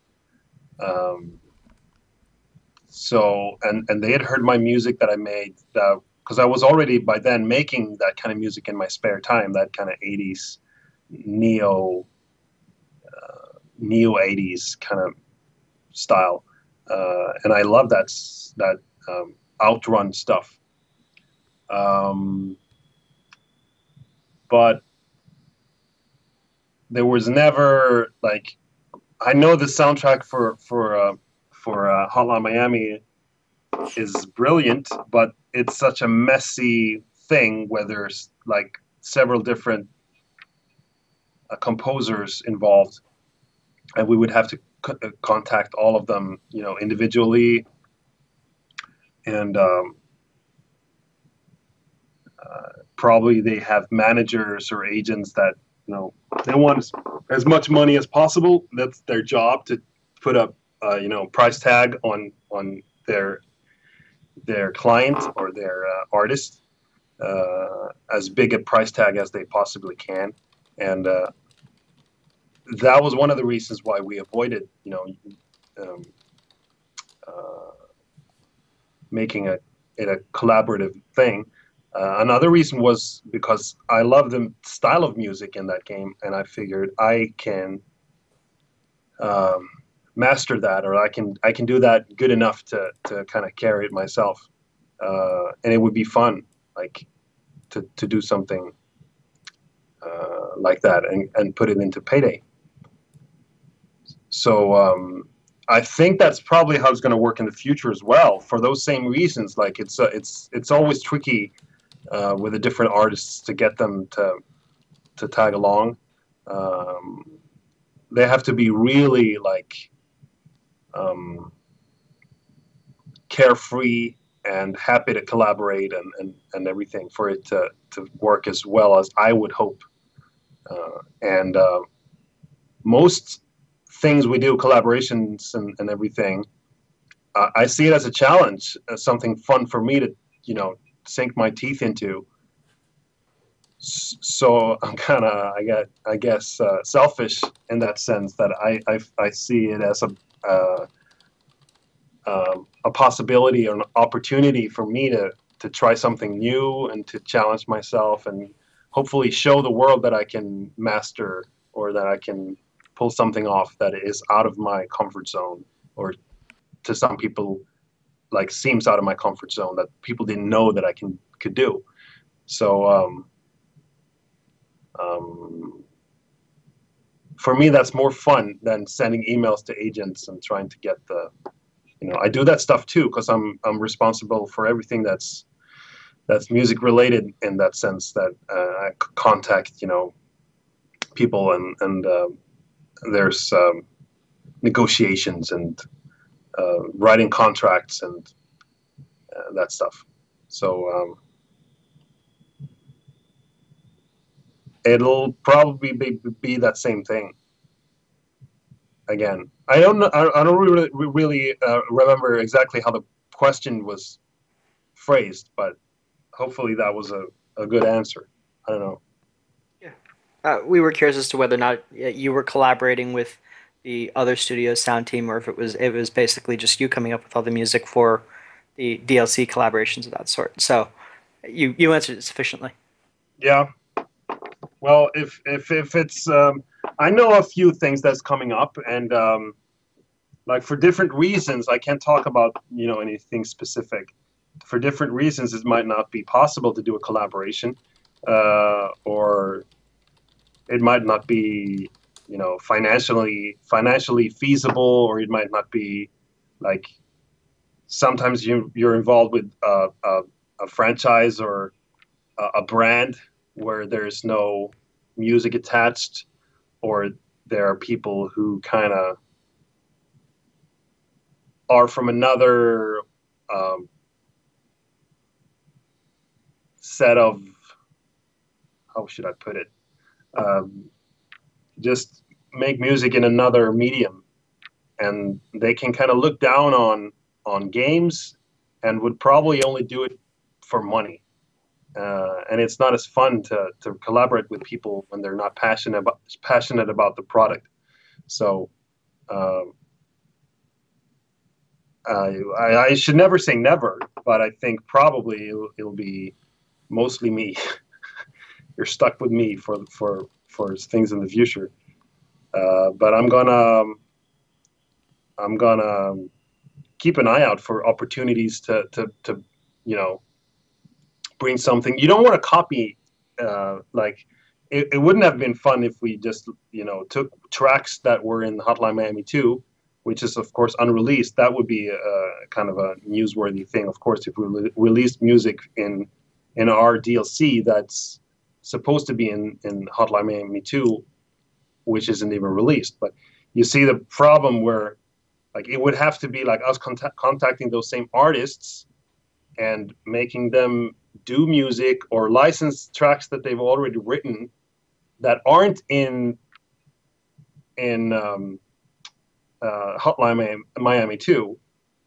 Speaker 2: So, and they had heard my music that I made, because I was already by then making that kind of music in my spare time, that kind of 80s neo 80s kind of style, and I love that outrun stuff. But there was never like, I know the soundtrack for Hotline Miami is brilliant, but it's such a messy thing where there's like several different composers involved, and we would have to contact all of them, individually, and probably they have managers or agents that they want as much money as possible. That's their job, to put up price tag on their client or their artist, as big a price tag as they possibly can. And that was one of the reasons why we avoided um, making it a collaborative thing. Another reason was because I love the style of music in that game, and I figured I can master that, or I can do that good enough to kind of carry it myself, and it would be fun, like to do something like that and put it into Payday. So I think that's probably how it's going to work in the future as well, for those same reasons. Like it's always tricky with the different artists to get them to tag along. They have to be really like carefree and happy to collaborate and everything for it to work as well as I would hope. And most things we do, collaborations and everything, I see it as a challenge, as something fun for me to sink my teeth into. So I'm kind of, I guess, selfish in that sense, that I see it as a possibility or an opportunity for me to try something new and to challenge myself and hopefully show the world that I can master, or that I can pull something off that is out of my comfort zone, or to some people like seems out of my comfort zone, that people didn't know that I could do. So for me, that's more fun than sending emails to agents and trying to get the, I do that stuff too, because I'm responsible for everything that's music related, in that sense, that I contact people and there's negotiations and writing contracts and that stuff. So it'll probably be that same thing again. I don't know. I don't really remember exactly how the question was phrased, but hopefully that was a good answer. I don't know.
Speaker 3: Yeah. We were curious as to whether or not you were collaborating with the other studio's sound team, or if it was basically just you coming up with all the music for the DLC collaborations of that sort. So you answered it sufficiently.
Speaker 2: Yeah. Well, if it's I know a few things that's coming up, and like for different reasons, I can't talk about anything specific. For different reasons, it might not be possible to do a collaboration, or it might not be financially feasible, or it might not be, like, sometimes you're involved with a franchise or a brand where there's no music attached, or there are people who kind of are from another set of, how should I put it, just make music in another medium, and they can kind of look down on games and would probably only do it for money. And it's not as fun to collaborate with people when they're not passionate about the product. So I should never say never, but I think probably it'll be mostly me. You're stuck with me for things in the future. But I'm gonna keep an eye out for opportunities to bring something. You don't want to copy, like it wouldn't have been fun if we just took tracks that were in Hotline Miami 2, which is of course unreleased. That would be kind of a newsworthy thing, of course, if we released music in our DLC that's supposed to be in Hotline Miami 2, which isn't even released. But you see the problem where, like, it would have to be like us contacting those same artists and making them do music or license tracks that they've already written that aren't in Hotline Miami 2.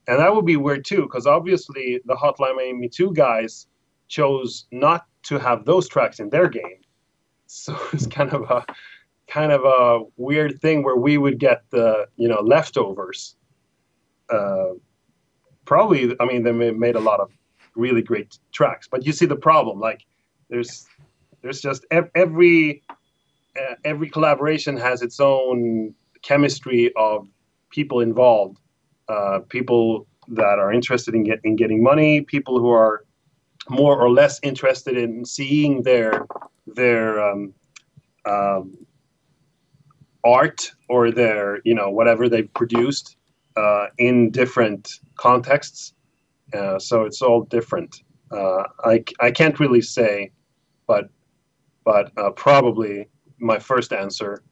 Speaker 2: And that would be weird too, because obviously the Hotline Miami 2 guys chose not to have those tracks in their game. So it's kind of a weird thing where we would get the leftovers. Probably, I mean, they made a lot of really great tracks, but you see the problem. Like, there's just every collaboration has its own chemistry of people involved, people that are interested in getting money, people who are more or less interested in seeing their art or their whatever they've produced in different contexts. So it's all different. I can't really say, but probably my first answer,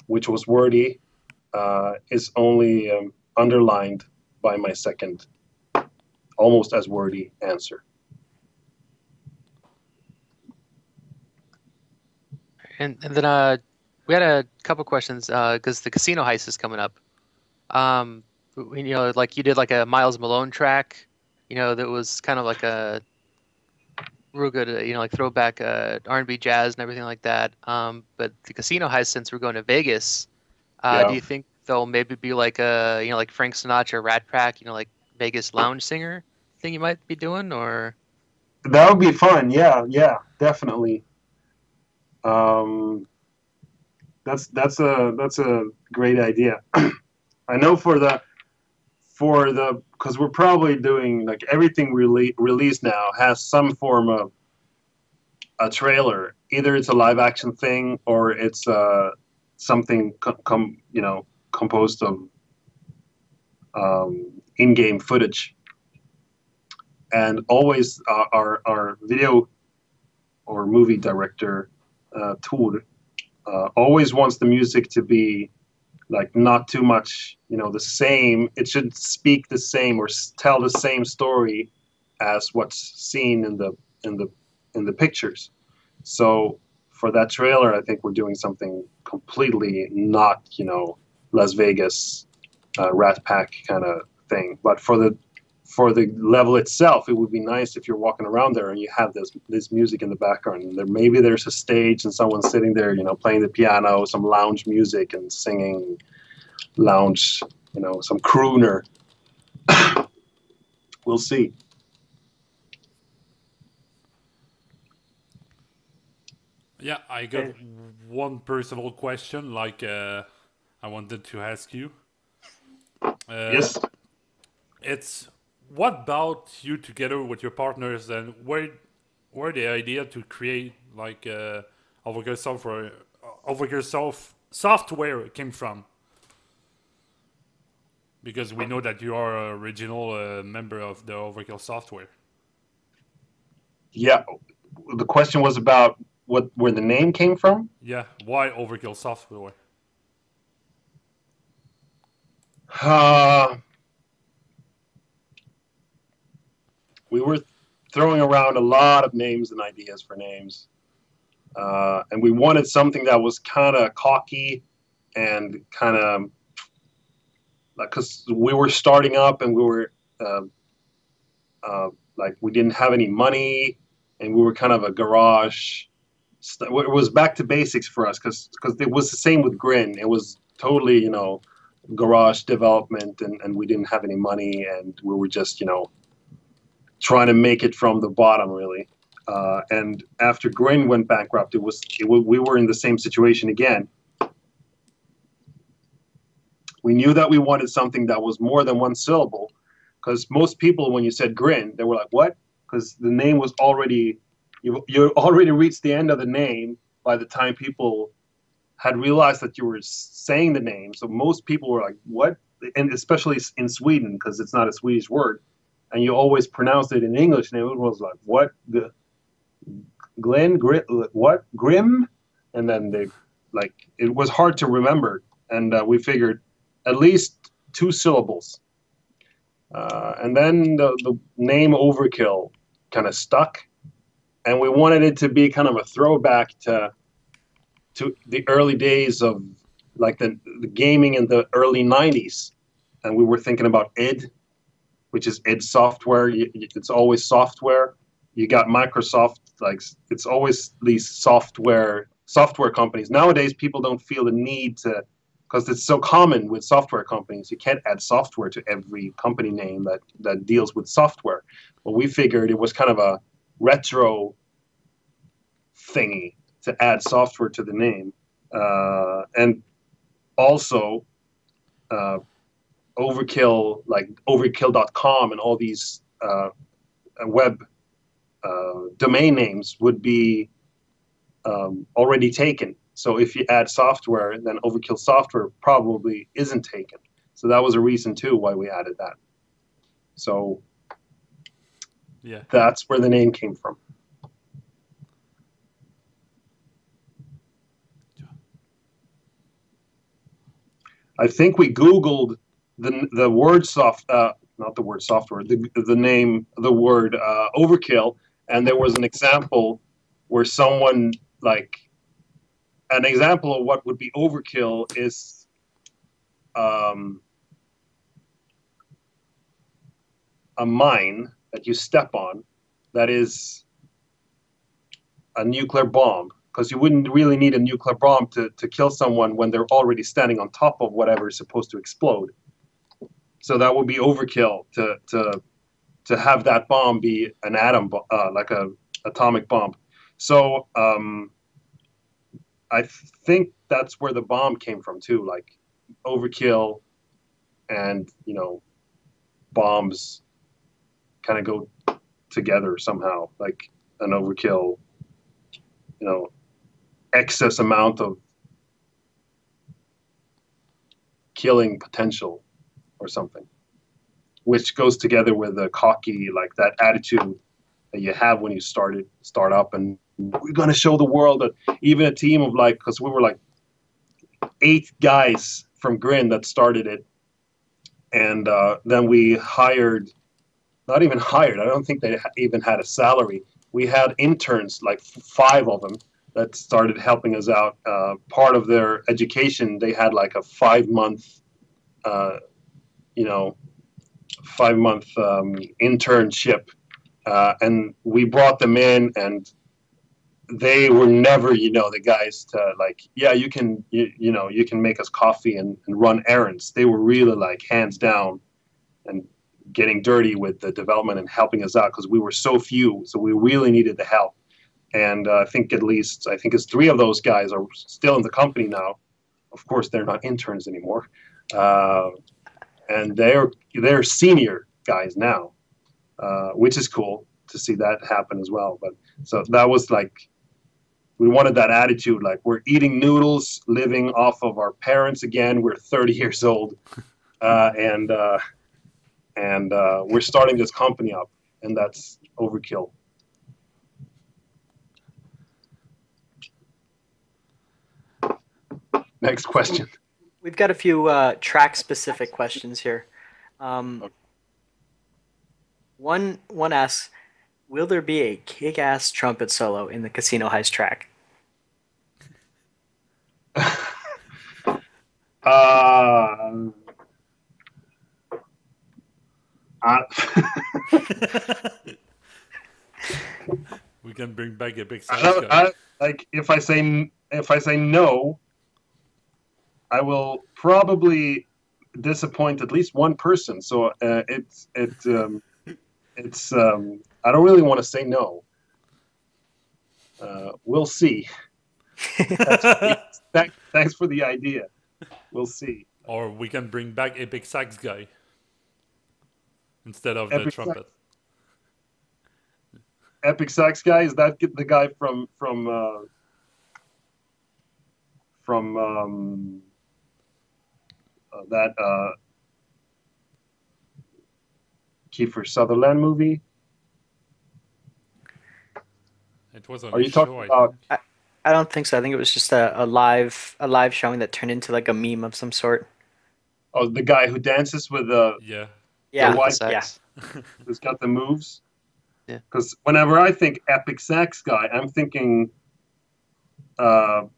Speaker 2: which was wordy, is only underlined by my second, almost as wordy answer.
Speaker 4: And then we had a couple questions because the casino heist is coming up. Like you did like a Miles Malone track, that was kind of like a real good, like throwback R&B jazz and everything like that. But the casino heist, since we're going to Vegas, do you think there'll maybe be like a, like Frank Sinatra Rat Pack, like Vegas lounge singer thing you might be doing, or?
Speaker 2: That would be fun. Yeah, definitely. That's a great idea. I know because we're probably doing like everything released now has some form of a trailer. Either it's a live action thing or it's something composed of in-game footage. And always our video or movie director, Tor, always wants the music to be like not too much, the same. It should speak the same or tell the same story as what's seen in the pictures. So for that trailer, I think we're doing something completely not, Las Vegas Rat Pack kind of thing. But for the level itself, it would be nice if you're walking around there and you have this music in the background. And maybe there's a stage and someone's sitting there, playing the piano, some lounge music and singing lounge, some crooner. We'll see.
Speaker 1: Yeah, I got one personal question, like I wanted to ask you.
Speaker 2: Yes.
Speaker 1: It's what about you together with your partners, and where the idea to create like Overkill-software came from? Because we know that you are an original member of the Overkill-software.
Speaker 2: Yeah, the question was about where the name came from?
Speaker 1: Yeah, why Overkill-software?
Speaker 2: We were throwing around a lot of names and ideas for names. And we wanted something that was kind of cocky and kind of like, because we were starting up and we were like, we didn't have any money and we were kind of a garage. It was back to basics for us because it was the same with Grin. It was totally, garage development and we didn't have any money and we were just, trying to make it from the bottom, really. And after Grin went bankrupt, we were in the same situation again. We knew that we wanted something that was more than one syllable, because most people, when you said Grin, they were like, what? Because the name was already, you already reached the end of the name by the time people had realized that you were saying the name. So most people were like, what? And especially in Sweden, because it's not a Swedish word. And you always pronounced it in English, and everyone was like, what? What? Grim? And then it was hard to remember. And we figured at least 2 syllables. And then the name Overkill kind of stuck, and we wanted it to be kind of a throwback to the early days of like the gaming in the early 90s. And we were thinking about id, which is id software. It's always software. You got Microsoft, like it's always these software companies. Nowadays, people don't feel the need to, because it's so common with software companies. You can't add software to every company name that deals with software. But we figured it was kind of a retro thingy to add software to the name. And also, Overkill, like Overkill.com and all these web domain names would be already taken. So if you add software, then Overkill-software probably isn't taken. So that was a reason too why we added that. So
Speaker 1: yeah,
Speaker 2: that's where the name came from. I think we Googled the word not the word software, the name, the word Overkill, and there was an example where someone, like, an example of what would be overkill is a mine that you step on that is a nuclear bomb, because you wouldn't really need a nuclear bomb to kill someone when they're already standing on top of whatever is supposed to explode. So that would be overkill to have that bomb be an atom, like a atomic bomb. So I think that's where the bomb came from too, like overkill and, you know, bombs kind of go together somehow, like an overkill, you know, excess amount of killing potential or something, which goes together with the cocky, like that attitude that you have when you start up, and we're going to show the world that even a team of, like, because we were like 8 guys from Grin that started it, and then we not even hired, I don't think they even had a salary. We had interns, like 5 of them, that started helping us out. Part of their education, they had like a 5-month, you know, 5-month internship, and we brought them in, and they were never, you know, the guys to, like, yeah, you can make us coffee and run errands. They were really, like, hands down and getting dirty with the development and helping us out, because we were so few, so we really needed the help. And I think it's 3 of those guys are still in the company now. Of course, they're not interns anymore, and they're senior guys now, which is cool to see that happen as well. But so that was like, we wanted that attitude, like we're eating noodles, living off of our parents again. We're 30 years old, and we're starting this company up, and that's Overkill. Next question.
Speaker 3: We've got a few track-specific questions here. One asks, will there be a kick-ass trumpet solo in the Casino Heist track?
Speaker 1: We can bring back a big size.
Speaker 2: Like if I say no, I will probably disappoint at least one person. So it's I don't really want to say no. We'll see. Thanks for the idea. We'll see.
Speaker 1: Or we can bring back Epic Sax guy instead of the trumpet.
Speaker 2: Epic Sax guy, is that the guy from that Kiefer Sutherland movie?
Speaker 1: It was on.
Speaker 2: Are you talking about?
Speaker 3: I don't think so. I think it was just a live showing that turned into like a meme of some sort.
Speaker 2: Oh, the guy who dances with the.
Speaker 1: Yeah.
Speaker 3: Yeah,
Speaker 2: white
Speaker 3: yeah.
Speaker 4: sax.
Speaker 2: who's got the moves.
Speaker 4: Yeah.
Speaker 2: Because whenever I think epic sax guy, I'm thinking Tim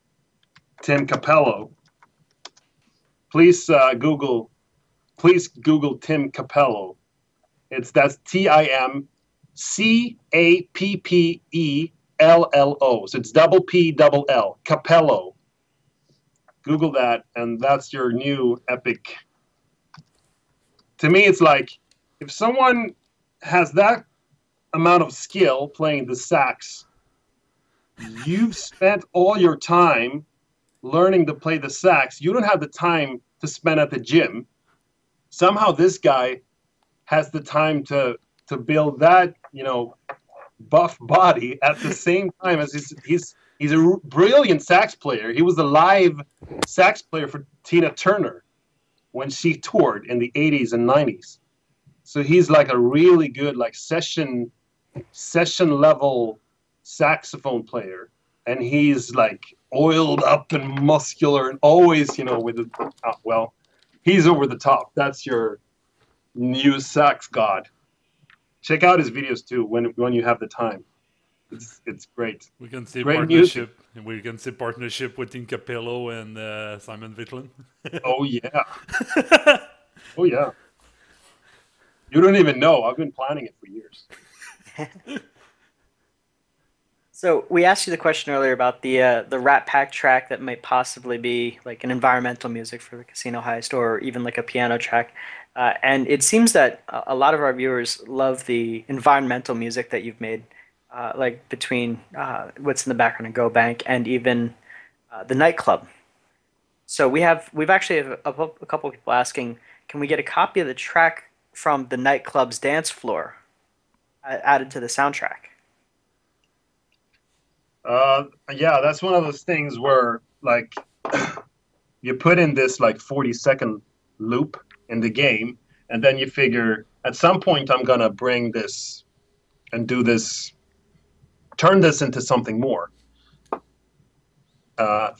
Speaker 2: Capello. Please Google Tim Capello. That's TimCappello. So it's double P double L. Capello. Google that, and that's your new epic. To me, it's like if someone has that amount of skill playing the sax, you've spent all your time learning to play the sax. You don't have the time to spend at the gym. Somehow this guy has the time to build that, buff body at the same time as he's a brilliant sax player. He was a live sax player for Tina Turner when she toured in the 80s and 90s. So he's like a really good like session level saxophone player, and he's like oiled up and muscular and always, with he's over the top. That's your new sax god. Check out his videos too when you have the time. It's great.
Speaker 1: We can see
Speaker 2: Great
Speaker 1: partnership. We can see partnership between Capello and Simon Viklund.
Speaker 2: Oh yeah. Oh yeah. You don't even know. I've been planning it for years.
Speaker 3: So we asked you the question earlier about the Rat Pack track that might possibly be like an environmental music for the casino heist, or even like a piano track. And it seems that a lot of our viewers love the environmental music that you've made, like between what's in the background of Go Bank and even the nightclub. So we've actually have a couple of people asking, can we get a copy of the track from the nightclub's dance floor added to the soundtrack?
Speaker 2: Yeah, that's one of those things where like you put in this like 40-second loop in the game, and then you figure at some point I'm gonna bring this and do this, turn this into something more.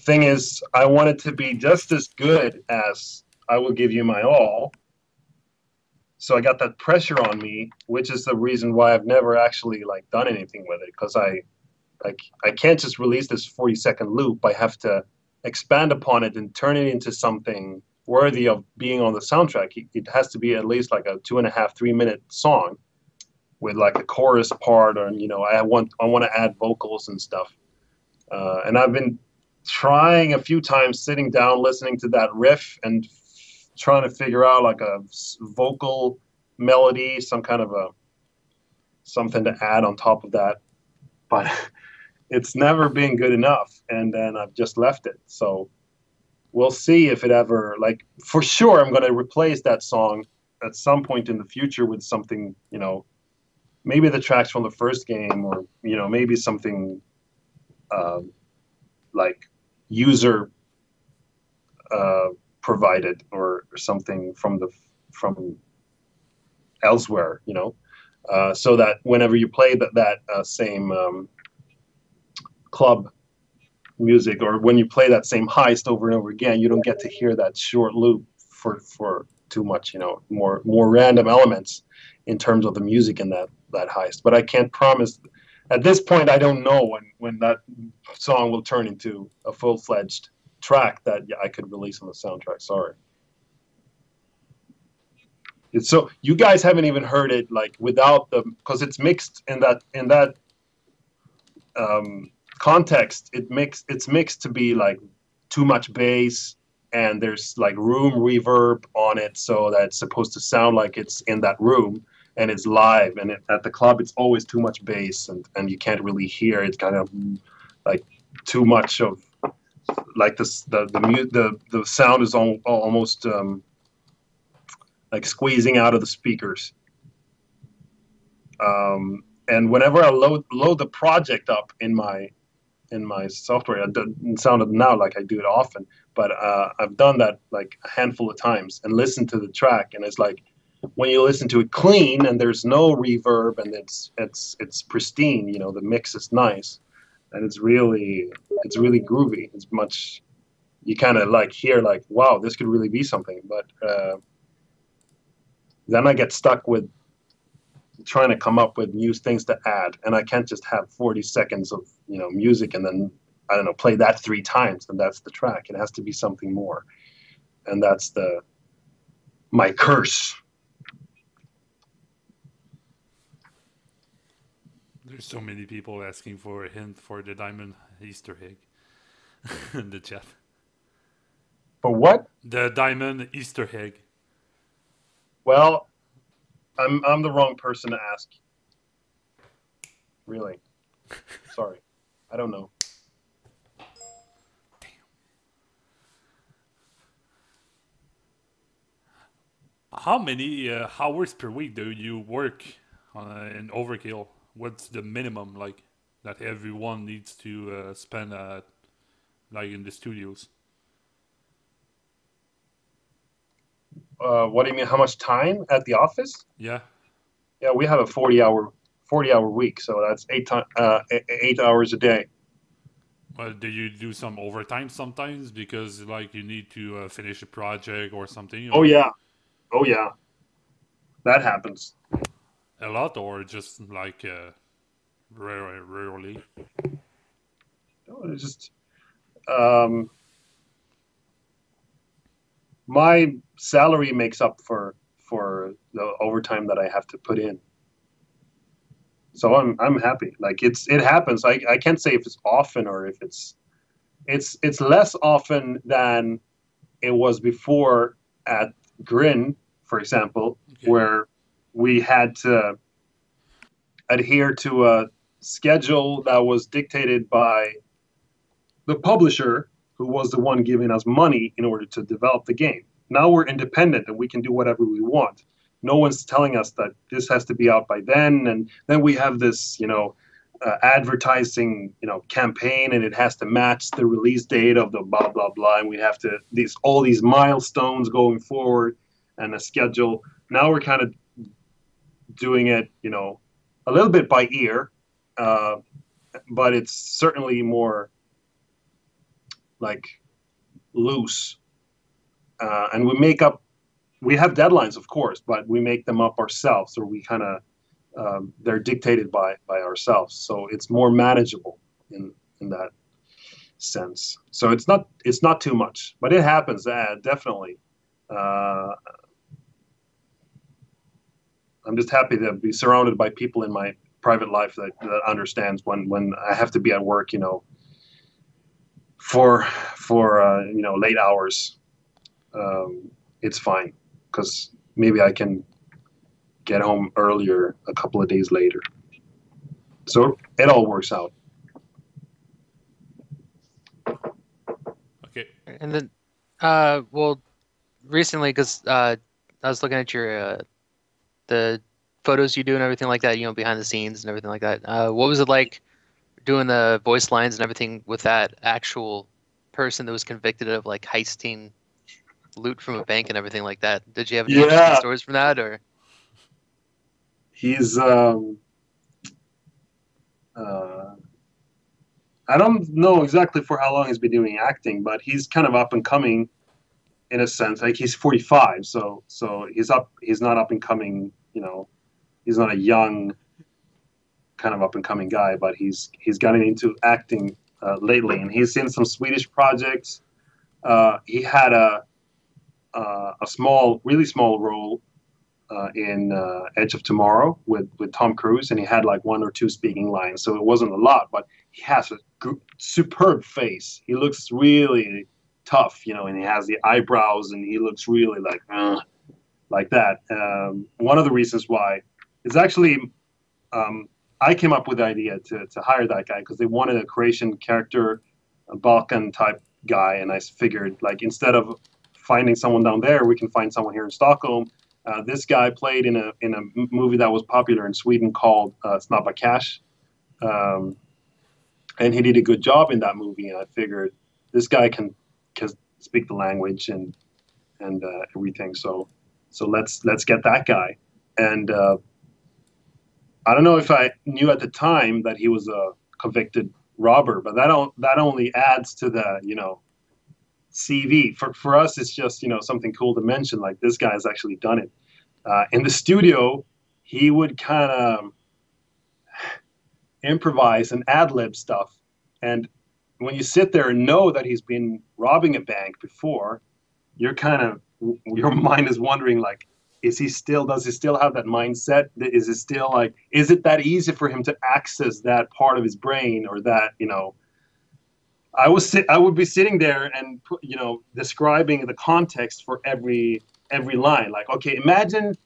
Speaker 2: Thing is, I want it to be just as good as I Will Give You My All. So I got that pressure on me, which is the reason why I've never actually like done anything with it, because I can't just release this 40-second loop. I have to expand upon it and turn it into something worthy of being on the soundtrack. It has to be at least like a 2.5, 3-minute song with like a chorus part, or I want to add vocals and stuff. And I've been trying a few times, sitting down, listening to that riff and trying to figure out like a vocal melody, some kind of something to add on top of that, but it's never been good enough, and then I've just left it. So we'll see if it ever, like, for sure I'm going to replace that song at some point in the future with something, maybe the tracks from the first game, or maybe something like user provided, or something from elsewhere, so that whenever you play that same club music, or when you play that same heist over and over again, you don't get to hear that short loop for too much, more random elements in terms of the music in that heist. But I can't promise. At this point, I don't know when that song will turn into a full-fledged track that I could release on the soundtrack. Sorry. So you guys haven't even heard it like without because it's mixed in that context. It's mixed to be like too much bass, and there's like room reverb on it, so that it's supposed to sound like it's in that room and it's live. And at the club, it's always too much bass, and you can't really hear. It's kind of like too much of like the sound is almost like squeezing out of the speakers. And whenever I load the project up in my software, it doesn't sound now like I do it often, but I've done that like a handful of times and listened to the track, and it's like when you listen to it clean and there's no reverb and it's pristine, the mix is nice, and it's really groovy. It's much, you kind of like hear like, wow, this could really be something. But then I get stuck with trying to come up with new things to add, and I can't just have 40 seconds of music and then I don't know play that 3 times and that's the track. It has to be something more, and that's my curse.
Speaker 1: There's so many people asking for a hint for the diamond Easter egg in the chat.
Speaker 2: For what?
Speaker 1: The diamond Easter egg.
Speaker 2: Well, I'm the wrong person to ask. Really. Sorry. I don't know.
Speaker 1: How many hours per week do you work in Overkill? What's the minimum like that everyone needs to spend like in the studios?
Speaker 2: What do you mean? How much time at the office?
Speaker 1: Yeah.
Speaker 2: Yeah, we have a 40-hour week, so that's 8 hours a day.
Speaker 1: Well, do you do some overtime sometimes because like you need to finish a project or something?
Speaker 2: Oh yeah, that happens.
Speaker 1: A lot, or just like rarely?
Speaker 2: No, it's just my salary makes up for the overtime that I have to put in. So I'm happy. Like it happens. I can't say if it's often or if it's less often than it was before at Grin, for example, okay, where we had to adhere to a schedule that was dictated by the publisher, who was the one giving us money in order to develop the game. Now we're independent and we can do whatever we want. No one's telling us that this has to be out by then, and then we have this, advertising, campaign, and it has to match the release date of the blah blah blah, and we have to all these milestones going forward and a schedule. Now we're kind of doing it, a little bit by ear, but it's certainly more like loose, and we have deadlines, of course, but we make them up ourselves, or we kind of they're dictated by ourselves, so it's more manageable in that sense. So it's not too much, but it happens, definitely. I'm just happy to be surrounded by people in my private life that understands when I have to be at work, for late hours. It's fine, because maybe I can get home earlier a couple of days later. So it all works out.
Speaker 1: Okay.
Speaker 4: And then, well, recently, because I was looking at your the photos you do and everything like that, behind the scenes and everything like that. What was it like doing the voice lines and everything with that actual person that was convicted of like heisting loot from a bank and everything like that? Did you have any interesting stories from that, or?
Speaker 2: He's I don't know exactly for how long he's been doing acting, but he's kind of up and coming in a sense. Like he's 45, so he's not up and coming, he's not a young kind of up and coming guy, but he's gotten into acting lately, and he's in some Swedish projects. He had a really small role in Edge of Tomorrow with Tom Cruise, and he had like 1 or 2 speaking lines, so it wasn't a lot, but he has a superb face. He looks really tough, and he has the eyebrows, and he looks really like that. One of the reasons why is actually I came up with the idea to hire that guy because they wanted a Croatian character, a Balkan type guy, and I figured, like, instead of finding someone down there, we can find someone here in Stockholm. This guy played in a movie that was popular in Sweden called Snabba Cash, and he did a good job in that movie. And I figured this guy can speak the language and everything. So let's get that guy. And I don't know if I knew at the time that he was a convicted robber, but that only adds to the CV. For us, it's just something cool to mention. Like, this guy has actually done it. In the studio, he would kind of improvise and ad-lib stuff. And when you sit there and know that he's been robbing a bank before, you're kind of, your mind is wondering, like, does he still have that mindset? Is it still like, is it that easy for him to access that part of his brain, or that, I would be sitting there and describing the context for every line. Like, okay, imagine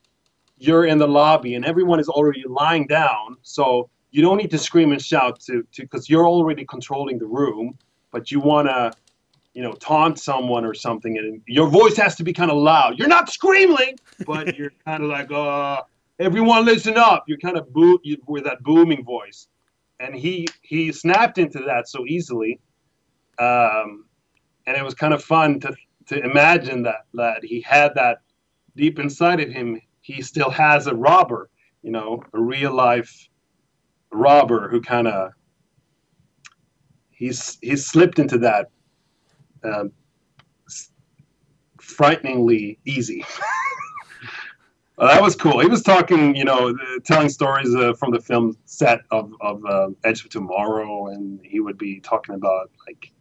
Speaker 2: you're in the lobby and everyone is already lying down, so you don't need to scream and shout because you're already controlling the room, but you want to taunt someone or something, and your voice has to be kind of loud. You're not screaming, but you're kind of like, everyone listen up. You're kind of with that booming voice. And he snapped into that so easily. And it was kind of fun to imagine that he had that deep inside of him. He still has a robber, a real life robber who kind of, he's slipped into that frighteningly easy. That was cool. He was talking, telling stories from the film set of Edge of Tomorrow, and he would be talking about like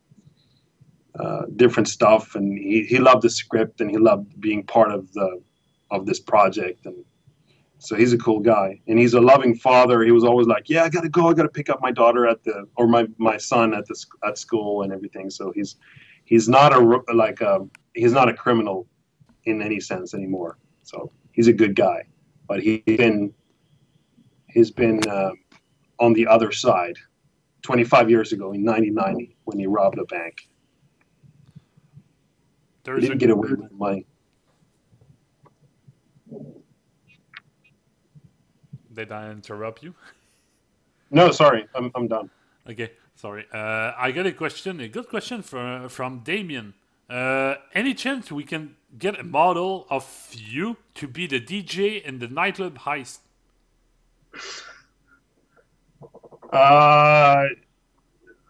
Speaker 2: different stuff, and he loved the script, and he loved being part of this project, and so he's a cool guy, and he's a loving father. He was always like, yeah, I gotta go, I gotta pick up my daughter my son at school and everything. So he's not he's not a criminal in any sense anymore. So he's a good guy, but he's been on the other side 25 years ago in 1990 when he robbed a bank. He didn't get away with money.
Speaker 1: Did I interrupt you?
Speaker 2: No, sorry, I'm done.
Speaker 1: Okay, sorry. I got a good question from Damien. Any chance we can get a model of you to be the DJ in the nightclub heist?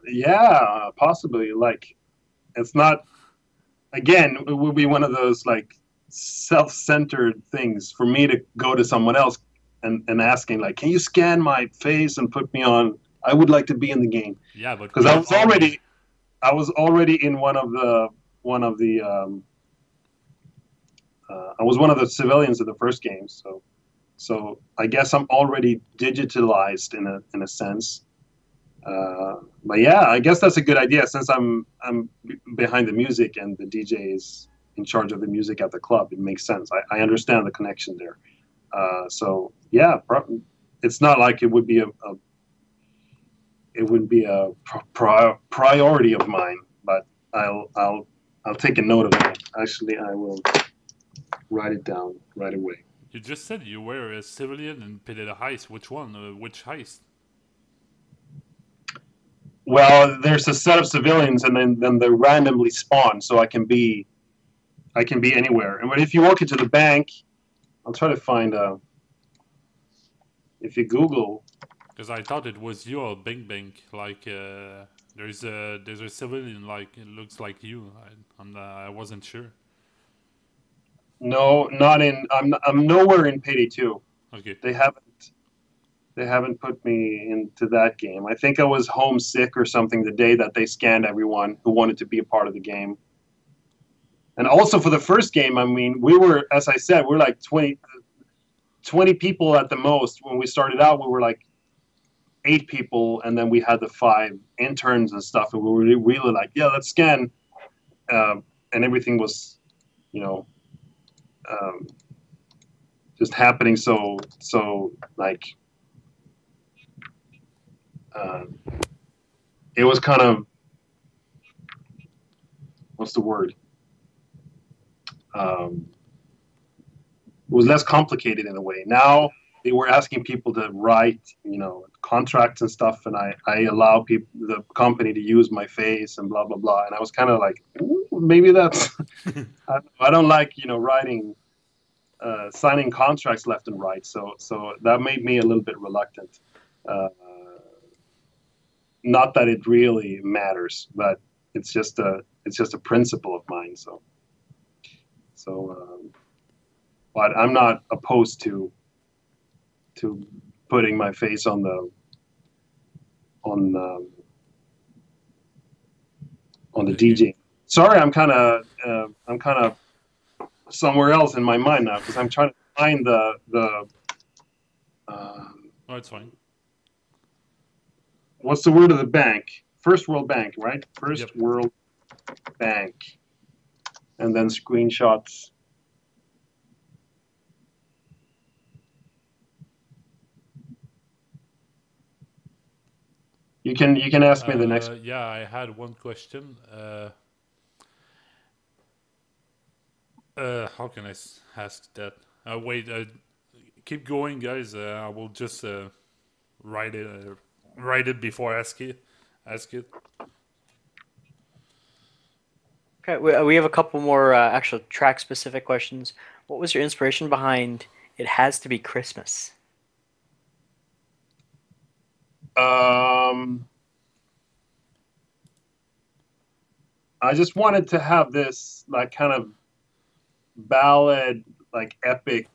Speaker 2: Yeah, possibly. Like, it's not. Again, it would be one of those like self-centered things for me to go to someone else and asking, like, can you scan my face and put me on? I would like to be in the game.
Speaker 1: Yeah, but
Speaker 2: because I was already in one of the I was one of the civilians of the first game, so I guess I'm already digitalized in a sense. But yeah, I guess that's a good idea, since I'm behind the music and the DJ is in charge of the music at the club. It makes sense. I understand the connection there. So yeah, it's not like it would be a priority of mine, but I'll take a note of that. Actually, I will write it down right away.
Speaker 1: You just said you were a civilian in Payday heist. Which one? Which heist?
Speaker 2: Well, there's a set of civilians, and then they randomly spawn, so I can be anywhere. And if you walk into the bank, I'll try to find if you Google.
Speaker 1: Because I thought it was your Bing Bing. Like there's a civilian, like it looks like you. I wasn't sure.
Speaker 2: No, not in. I'm nowhere in Payday 2.
Speaker 1: Okay.
Speaker 2: They haven't put me into that game. I think I was homesick or something the day that they scanned everyone who wanted to be a part of the game. And also for the first game, I mean, we were, as I said, we're like 20 people at the most. When we started out, we were like 8 people, and then we had the 5 interns and stuff, and we were really like, yeah, let's scan. And everything was, just happening so like, it was kind of, what's the word? It was less complicated in a way. Now they were asking people to write, contracts and stuff, and I allow the company to use my face and blah blah blah. And I was kind of like, maybe that's I don't like writing, signing contracts left and right. So that made me a little bit reluctant. Not that it really matters, but it's just a principle of mine. So but I'm not opposed to putting my face on the DJ. Sorry, I'm kind of somewhere else in my mind now because I'm trying to find the.
Speaker 1: Oh, it's fine.
Speaker 2: What's the word of the bank? First World Bank, right? First
Speaker 1: Yep.
Speaker 2: World Bank, and then screenshots. You can ask me the next.
Speaker 1: Yeah, I had one question. How can I ask that? Wait, keep going, guys. I will just write it before I ask it.
Speaker 3: Okay, we have a couple more actual track-specific questions. What was your inspiration behind "It Has to Be Christmas"?
Speaker 2: I just wanted to have this like kind of ballad, like epic,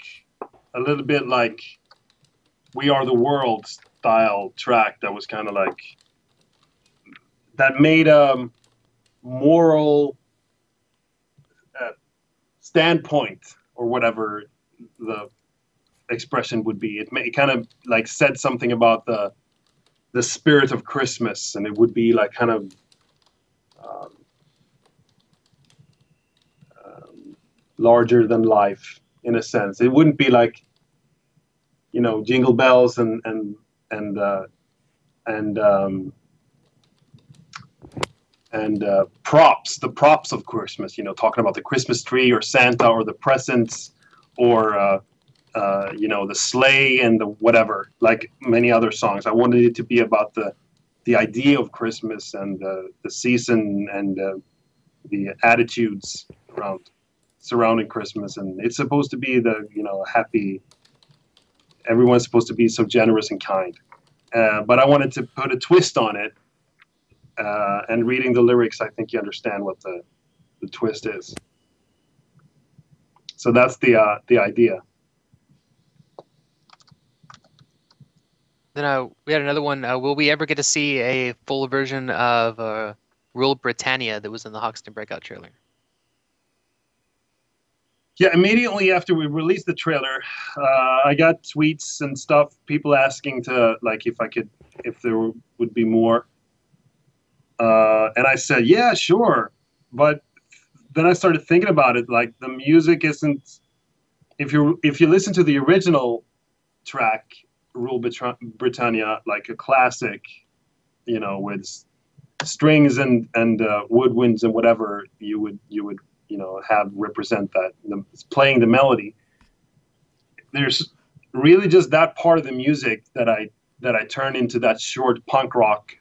Speaker 2: a little bit like "We Are the World" style track that was kind of like that made a moral standpoint or whatever the expression would be. It kind of like said something about the spirit of Christmas, and it would be like kind of larger than life in a sense. It wouldn't be like, you know, jingle bells and props, the props of Christmas, you know, talking about the Christmas tree or Santa or the presents or you know, the sleigh and the whatever, like many other songs. I wanted it to be about the idea of Christmas and the season and the attitudes surrounding Christmas. And it's supposed to be the, you know, happy, everyone's supposed to be so generous and kind. But I wanted to put a twist on it. And reading the lyrics, I think you understand what the twist is. So that's the idea.
Speaker 4: Then we had another one. Will we ever get to see a full version of Rule Britannia that was in the Hoxton Breakout trailer?
Speaker 2: Yeah, immediately after we released the trailer, I got tweets and stuff, people asking to like if there would be more. And I said, yeah, sure. But then I started thinking about it. Like the music isn't. If you listen to the original track, Rule Britannia, like a classic, you know, with strings and woodwinds and whatever you would you know have represent that playing the melody. There's really just that part of the music that I turn into that short punk rock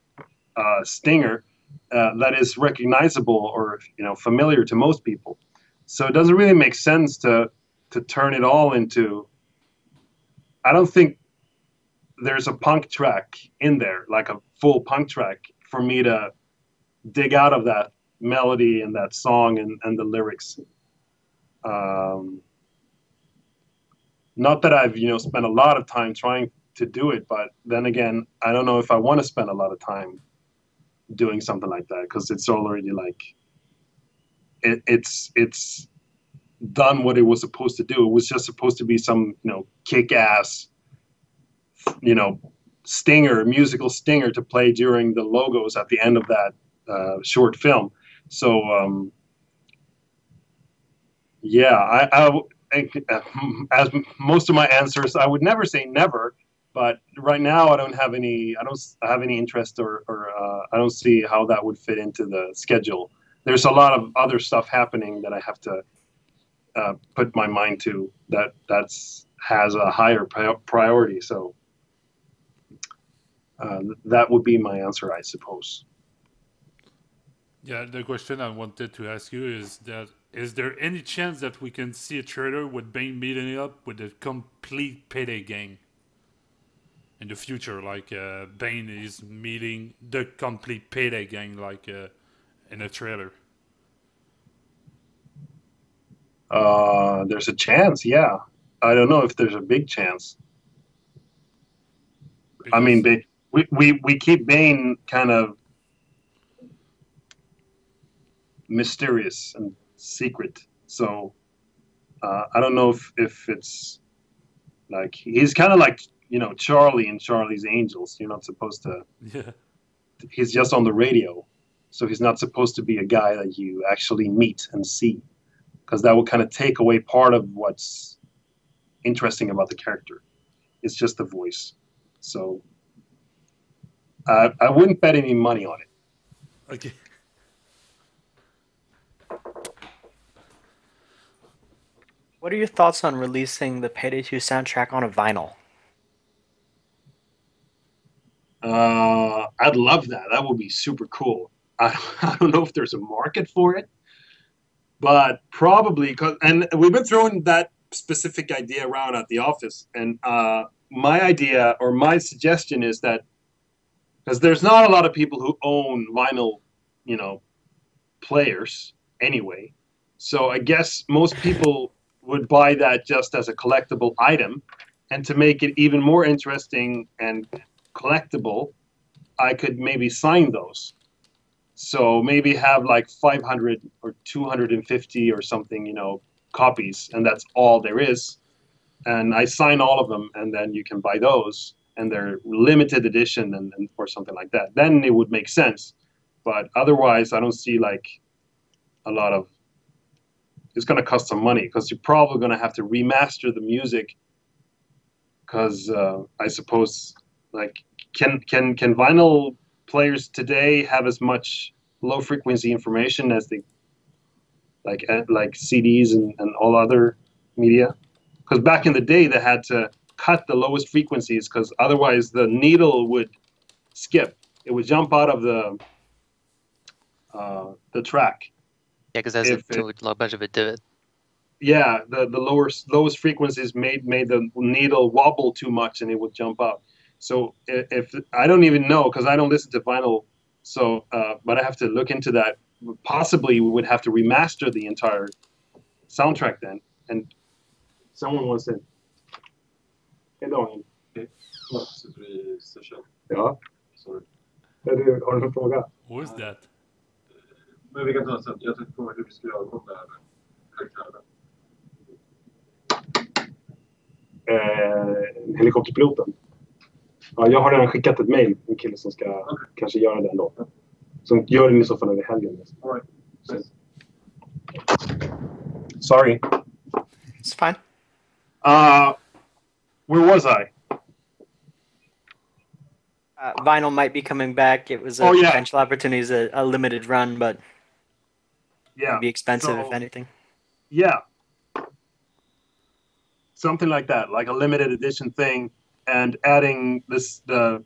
Speaker 2: stinger that is recognizable or, you know, familiar to most people. So it doesn't really make sense to turn it all into. I don't think there's a punk track in there, like a full punk track, for me to dig out of that melody and that song and the lyrics. Not that I've, you know, spent a lot of time trying to do it, but then again, I don't know if I want to spend a lot of time doing something like that because it's already like it's done what it was supposed to do. It was just supposed to be some, you know, kick-ass, you know, musical stinger to play during the logos at the end of that short film. So yeah, I as most of my answers, I would never say never, but right now I don't have any interest or I don't see how that would fit into the schedule. There's a lot of other stuff happening that I have to put my mind to that's has a higher priority. So that would be my answer, I suppose.
Speaker 1: Yeah, the question I wanted to ask you is there any chance that we can see a trailer with Bane meeting up with a complete Payday gang in the future? Like Bane is meeting the complete Payday gang, like in a trailer.
Speaker 2: There's a chance, yeah. I don't know if there's a big chance. I mean, we keep Bane kind of mysterious and secret, so I don't know if it's like he's kind of like Charlie in Charlie's Angels. You're not supposed to.
Speaker 1: Yeah.
Speaker 2: He's just on the radio, so he's not supposed to be a guy that you actually meet and see, because that would kind of take away part of what's interesting about the character. It's just the voice. So I wouldn't bet any money on it.
Speaker 1: Okay.
Speaker 3: What are your thoughts on releasing the Payday 2 soundtrack on a vinyl?
Speaker 2: I'd love that. That would be super cool. I don't know if there's a market for it, but probably and we've been throwing that specific idea around at the office. And my idea or my suggestion is that because there's not a lot of people who own vinyl, players anyway. So I guess most people would buy that just as a collectible item, and to make it even more interesting and collectible, I could maybe sign those. So maybe have like 500 or 250 or something, copies, and that's all there is. And I sign all of them, and then you can buy those, and they're limited edition and or something like that. Then it would make sense. But otherwise, I don't see like a lot of. It's going to cost some money because you're probably going to have to remaster the music. Because I suppose, like, can vinyl players today have as much low frequency information as they like CDs and all other media? Because back in the day, they had to cut the lowest frequencies because otherwise the needle would skip. It would jump out of the track.
Speaker 4: Yeah, because that's a bunch of a divot.
Speaker 2: Yeah, the lowest frequencies made the needle wobble too much and it would jump out. So if I don't even know because I don't listen to vinyl, so but I have to look into that. Possibly we would have to remaster the entire soundtrack then. And someone wants to. Hej Daniel.
Speaker 5: Sitter i session.
Speaker 2: Ja.
Speaker 5: Sorry.
Speaker 2: Har du någon fråga?
Speaker 1: Who is that?
Speaker 5: Men vi kan ta sen. Jag tänkte på hur vi ska göra med det här med karaktärerna.
Speaker 2: Helikopterpiloten. Ja, jag har redan skickat ett mejl. En kille som ska kanske göra det ändå. Så gör den i så fall över helgen.
Speaker 5: All right. Nice.
Speaker 2: Sorry.
Speaker 3: It's fine.
Speaker 2: Where was I?
Speaker 3: Vinyl might be coming back. It was a potential opportunity as a limited run, but it'd be expensive if anything.
Speaker 2: Yeah. Something like that, like a limited edition thing, and adding this, because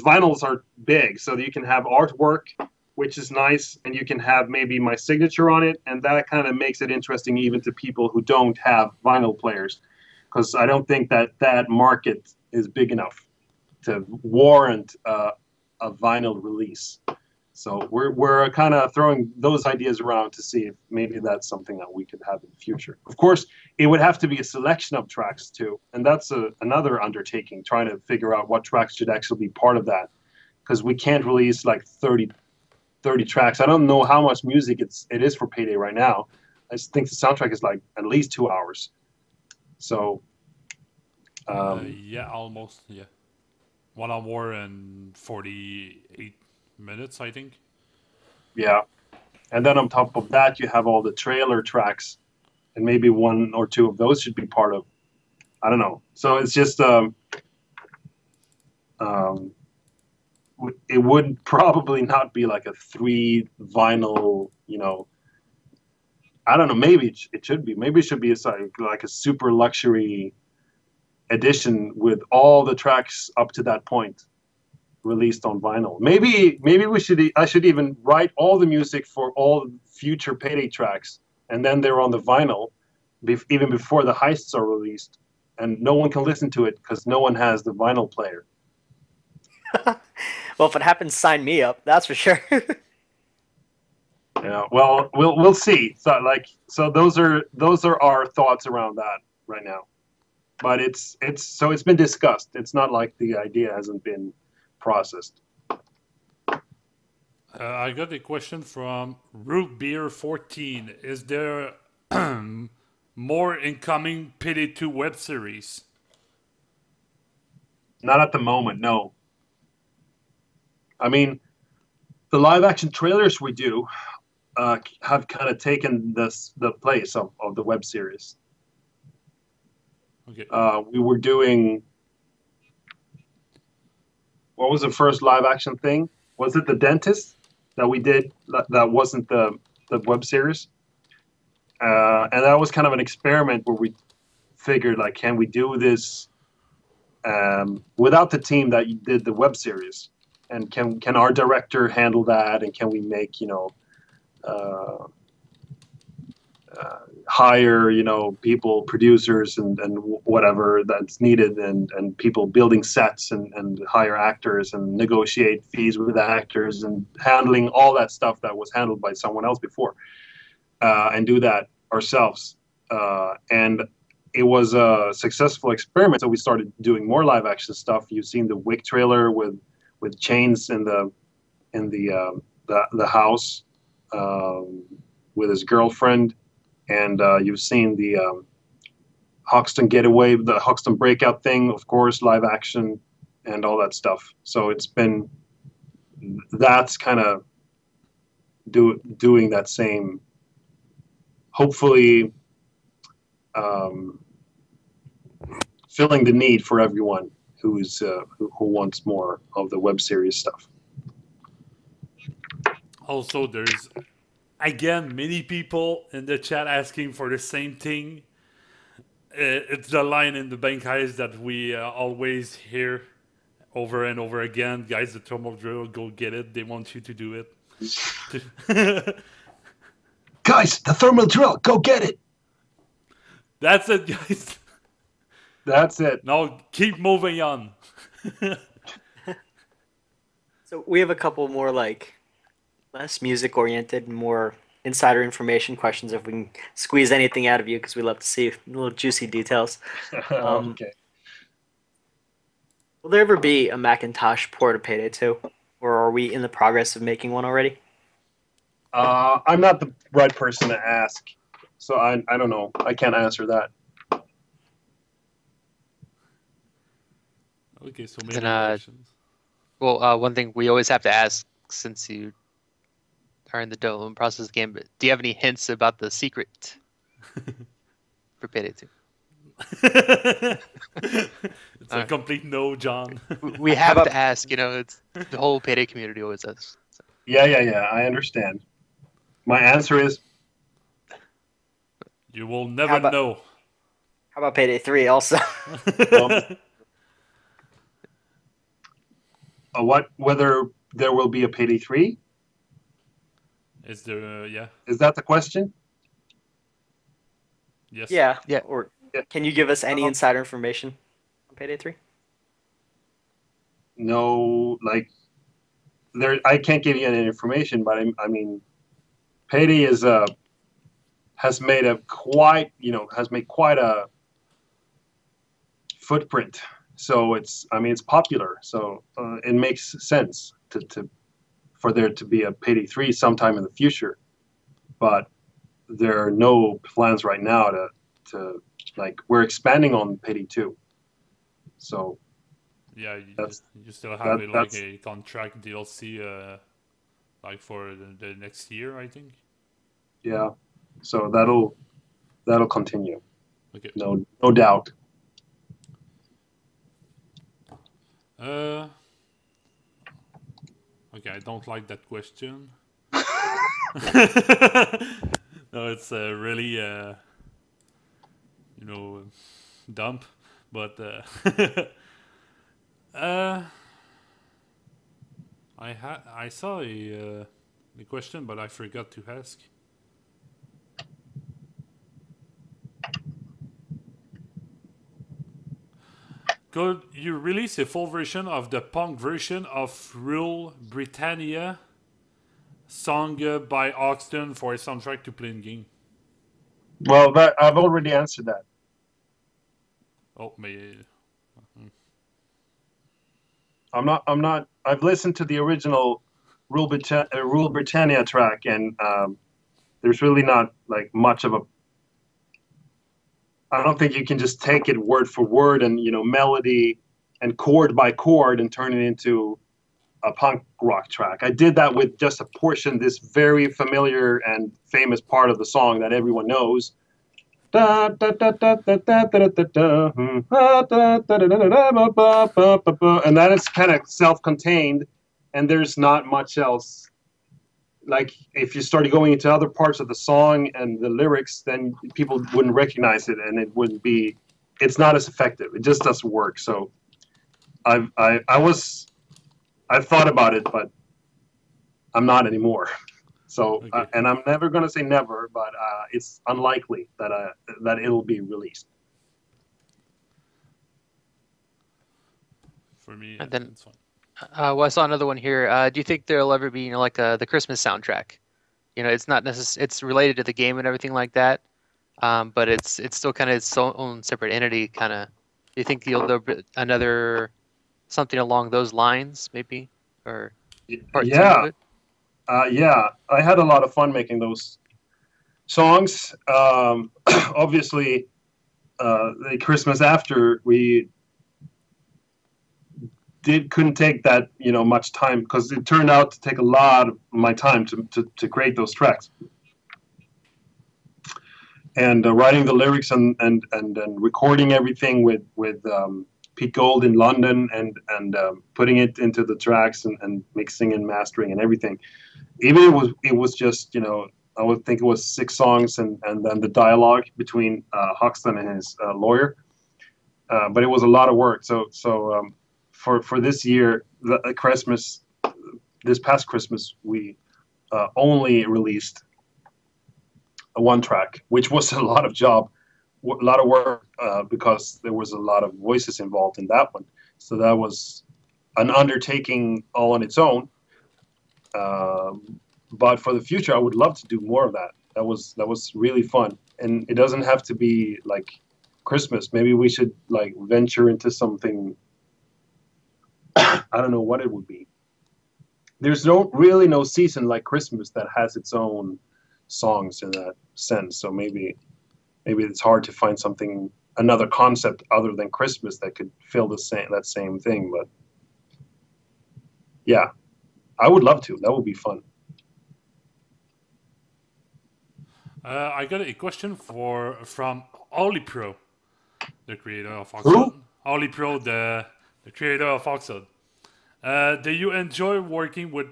Speaker 2: vinyls are big, so you can have artwork, which is nice, and you can have maybe my signature on it, and that kind of makes it interesting even to people who don't have vinyl players, because I don't think that market is big enough to warrant a vinyl release. So we're kind of throwing those ideas around to see if maybe that's something that we could have in the future. Of course, it would have to be a selection of tracks too, and that's another undertaking, trying to figure out what tracks should actually be part of that, because we can't release like 30 tracks. I don't know how much music it is for Payday right now. I just think the soundtrack is like at least 2 hours. So
Speaker 1: yeah, almost, yeah. 1 hour and 48 minutes, I think.
Speaker 2: Yeah. And then on top of that, you have all the trailer tracks, and maybe 1 or 2 of those should be part of, I don't know. So it's just, it would probably not be like a 3 vinyl, I don't know, maybe it should be. Maybe it should be like a super luxury edition with all the tracks up to that point released on vinyl. Maybe I should even write all the music for all future Payday tracks, and then they're on the vinyl even before the heists are released, and no one can listen to it because no one has the vinyl player.
Speaker 3: Well, if it happens, sign me up. That's for sure.
Speaker 2: Yeah, well, we'll see. So those are our thoughts around that right now. But it's been discussed. It's not like the idea hasn't been processed.
Speaker 1: I got a question from Root Beer 14. Is there more incoming Payday 2 web series?
Speaker 2: Not at the moment, no. I mean, the live action trailers we do have kind of taken the place of the web series.
Speaker 1: Okay.
Speaker 2: We were doing, what was the first live action thing? Was it The Dentist that we did? That wasn't the web series, and that was kind of an experiment where we figured, like, can we do this without the team that did the web series, and can our director handle that, and can we make hire people, producers and whatever that's needed, and people building sets and hire actors and negotiate fees with actors and handling all that stuff that was handled by someone else before, and do that ourselves, and it was a successful experiment. So we started doing more live action stuff. You've seen the Wick trailer with Chains in the house with his girlfriend. And you've seen the Hoxton Getaway, the Hoxton Breakout thing, of course, live action and all that stuff. So that's kind of doing that same, hopefully filling the need for everyone who wants more of the web series stuff.
Speaker 1: Also, there's again many people in the chat asking for the same thing. It's the line in the bank heist that we always hear over and over again. Guys, the thermal drill, go get it. They want you to do it.
Speaker 2: Guys, the thermal drill, go get it.
Speaker 1: That's it, guys.
Speaker 2: That's it.
Speaker 1: Now keep moving on.
Speaker 3: So we have a couple more less music oriented, more insider information questions if we can squeeze anything out of you, because we love to see little juicy details.
Speaker 2: Okay.
Speaker 3: Will there ever be a Macintosh port of Payday 2? Or are we in the progress of making one already?
Speaker 2: I'm not the right person to ask, so I don't know. I can't answer that.
Speaker 1: Okay, so maybe questions.
Speaker 4: Well, one thing we always have to ask, since you are in the development process game, but do you have any hints about the secret for Payday 2?
Speaker 1: It's a complete no, John.
Speaker 4: We have to ask, it's the whole Payday community always does. So.
Speaker 2: Yeah, I understand. My answer is
Speaker 1: you will never know.
Speaker 3: How about Payday 3 also?
Speaker 2: Whether there will be a Payday 3?
Speaker 1: Is there, yeah.
Speaker 2: Is that the question?
Speaker 1: Yes.
Speaker 3: Yeah.
Speaker 4: Yeah.
Speaker 3: Or can you give us any insider information on Payday 3?
Speaker 2: No, I can't give you any information, but I mean, Payday has made quite a footprint. So it's popular. So it makes sense for there to be a Payday 3 sometime in the future. But there are no plans right now to we're expanding on Payday 2. So
Speaker 1: yeah, you still have a contract DLC for the next year, I think.
Speaker 2: Yeah. So that'll continue.
Speaker 1: Okay.
Speaker 2: No doubt.
Speaker 1: Okay, I don't like that question. No, it's really dumb, but I saw a question, but I forgot to ask. Could you release a full version of the punk version of Rule Britannia song by Oxton for a soundtrack to play in game?
Speaker 2: Well, that I've already answered that.
Speaker 1: Oh, mais...
Speaker 2: I'm not. I've listened to the original Rule Britannia track, and there's really not like much of a. I don't think you can just take it word for word and melody and chord by chord and turn it into a punk rock track. I did that with just a portion, this very familiar and famous part of the song that everyone knows. And that is kind of self-contained, and there's not much else. Like if you started going into other parts of the song and the lyrics, then people wouldn't recognize it, and it wouldn't be. It's not as effective. It just doesn't work. So, I've thought about it, but I'm not anymore. So,
Speaker 1: Okay.
Speaker 2: and I'm never going to say never, but it's unlikely that it'll be released.
Speaker 1: For me,
Speaker 4: And then-
Speaker 1: it's fine.
Speaker 4: Well, I saw another one here. Do you think there'll ever be, like the Christmas soundtrack? It's not it's related to the game and everything like that, but it's still kind of its own separate entity. Kind of. Do you think there'll be another something along those lines, maybe, or part two of it?
Speaker 2: Yeah, I had a lot of fun making those songs. Obviously, the Christmas after we couldn't take that much time because it turned out to take a lot of my time to create those tracks. And writing the lyrics and recording everything with Pete Gold in London and putting it into the tracks and mixing and mastering and everything. Even it was just I would think it was 6 songs and then the dialogue between Hoxton and his lawyer. But it was a lot of work. So for this year, this past Christmas, we only released one track, which was a lot of work because there was a lot of voices involved in that one. So that was an undertaking all on its own. But for the future, I would love to do more of that. That was really fun, and it doesn't have to be like Christmas. Maybe we should like venture into something. I don't know what it would be. There's really no season like Christmas that has its own songs in that sense. So maybe it's hard to find another concept other than Christmas that could fill that same thing. But yeah, I would love to. That would be fun.
Speaker 1: I got a question from OliPro, the creator of Oxford.
Speaker 2: Who?
Speaker 1: OliPro, the creator of Oxford. Do you enjoy working with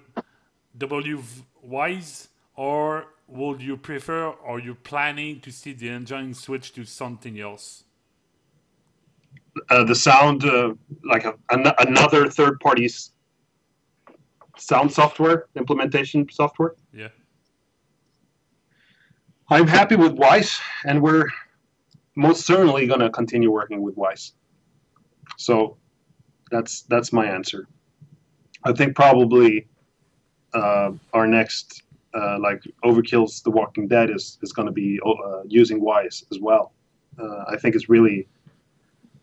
Speaker 1: Wwise, or would you prefer, or you planning to see the engine switch to something else?
Speaker 2: The sound, like another third party's sound software, implementation software.
Speaker 1: Yeah.
Speaker 2: I'm happy with Wwise, and we're most certainly going to continue working with Wwise. So that's my answer. I think probably our next, like Overkill's The Walking Dead is going to be using Wwise as well. I think it's really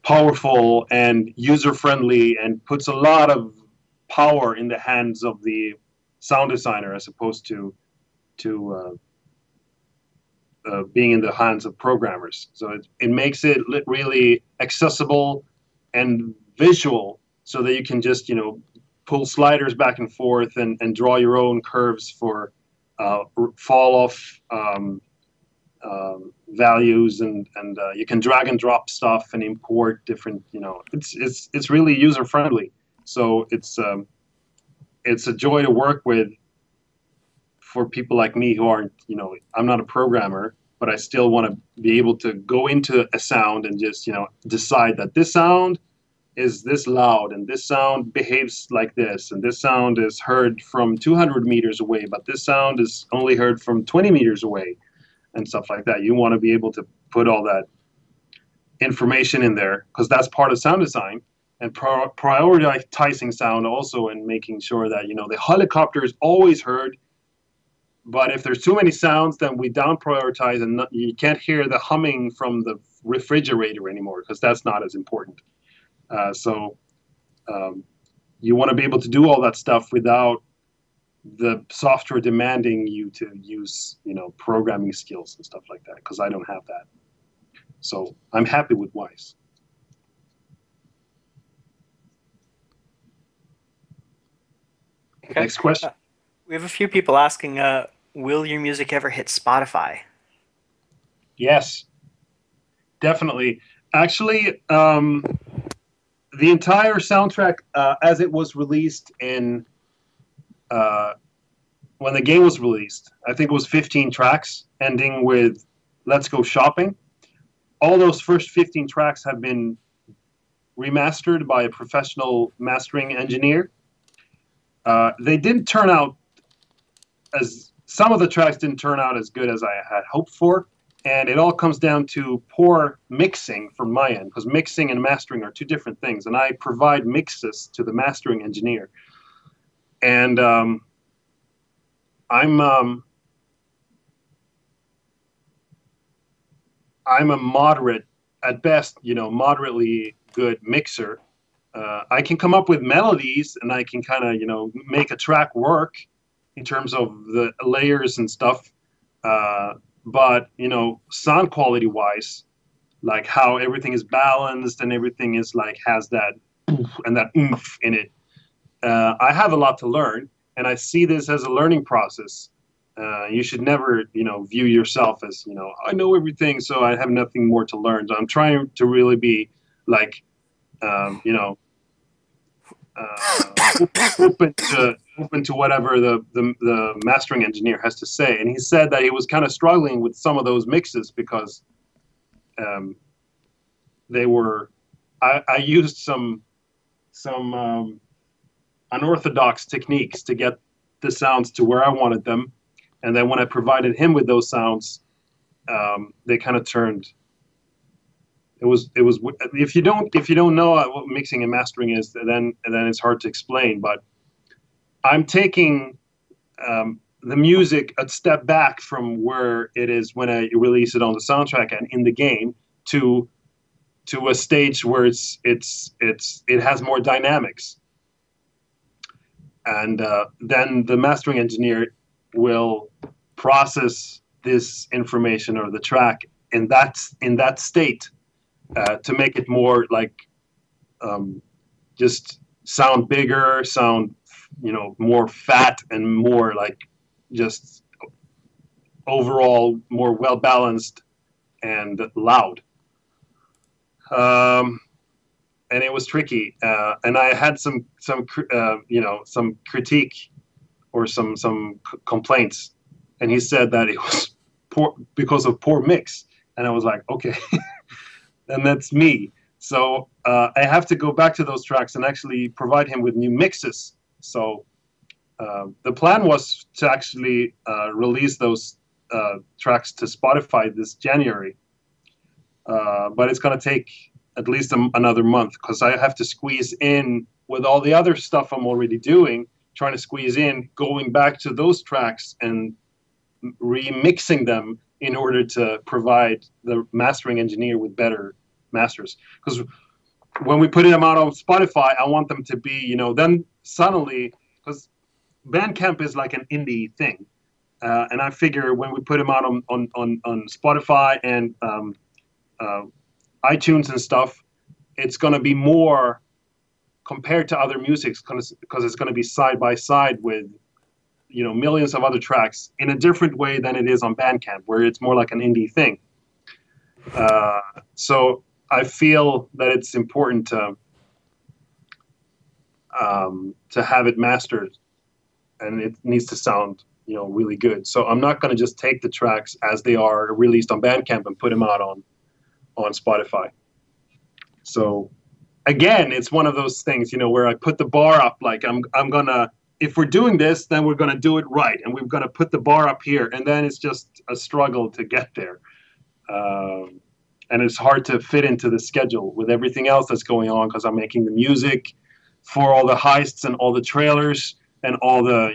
Speaker 2: powerful and user-friendly and puts a lot of power in the hands of the sound designer as opposed to being in the hands of programmers. So it makes it really accessible and visual so that you can just, pull sliders back and forth and draw your own curves for fall off values and you can drag and drop stuff and import different, it's really user friendly. So it's a joy to work with for people like me who aren't, I'm not a programmer, but I still want to be able to go into a sound and just, decide that this sound is this loud and this sound behaves like this and this sound is heard from 200 meters away, but this sound is only heard from 20 meters away and stuff like that. You want to be able to put all that information in there because that's part of sound design. And prioritizing sound also and making sure that, the helicopter is always heard But if there's too many sounds, then we down prioritize, and you can't hear the humming from the refrigerator anymore because that's not as important. So you want to be able to do all that stuff without the software demanding you to use, programming skills and stuff like that, because I don't have that. So I'm happy with Wwise.
Speaker 3: Okay.
Speaker 2: Next question.
Speaker 3: We have a few people asking, will your music ever hit Spotify?
Speaker 2: Yes, definitely. Actually, the entire soundtrack, as it was released in, when the game was released, I think it was 15 tracks, ending with Let's Go Shopping. All those first 15 tracks have been remastered by a professional mastering engineer. They didn't turn out some of the tracks didn't turn out as good as I had hoped for. And it all comes down to poor mixing from my end, because mixing and mastering are two different things. And I provide mixes to the mastering engineer. And I'm a moderate, at best, moderately good mixer. I can come up with melodies, and I can kind of, make a track work in terms of the layers and stuff. But, sound quality wise, like how everything is balanced and everything is like, has that and that oomph in it. I have a lot to learn, and I see this as a learning process. You should never, view yourself as, I know everything, so I have nothing more to learn. So I'm trying to really be like, open to whatever the mastering engineer has to say. And he said that he was kind of struggling with some of those mixes because they were. I used some unorthodox techniques to get the sounds to where I wanted them, and then when I provided him with those sounds, they kind of turned. It was if you don't know what mixing and mastering is, then it's hard to explain. But I'm taking the music a step back from where it is when I release it on the soundtrack and in the game to a stage where it has more dynamics, and then the mastering engineer will process this information or the track in that state. To make it more like just sound bigger, sound more fat, and more like just overall more well balanced and loud. And it was tricky, and I had some critique or some complaints, and he said that it was poor because of poor mix, and I was like, okay. And that's me. So I have to go back to those tracks and actually provide him with new mixes. So the plan was to actually release those tracks to Spotify this January. But it's going to take at least another month, because I have to squeeze in with all the other stuff I'm already doing, trying to squeeze in, going back to those tracks and remixing them in order to provide the mastering engineer with better masters. Because when we put them out on Spotify, I want them to be, then suddenly, because Bandcamp is like an indie thing, and I figure when we put them out on Spotify and iTunes and stuff, it's going to be more compared to other music, because it's going to be side by side with millions of other tracks in a different way than it is on Bandcamp, where it's more like an indie thing. So I feel that it's important to have it mastered, and it needs to sound really good. So I'm not going to just take the tracks as they are released on Bandcamp and put them out on Spotify. So again, it's one of those things where I put the bar up, like I'm gonna, if we're doing this, then we're going to do it right, and we're going to put the bar up here, and then it's just a struggle to get there. And it's hard to fit into the schedule with everything else that's going on, because I'm making the music for all the heists and all the trailers. and all the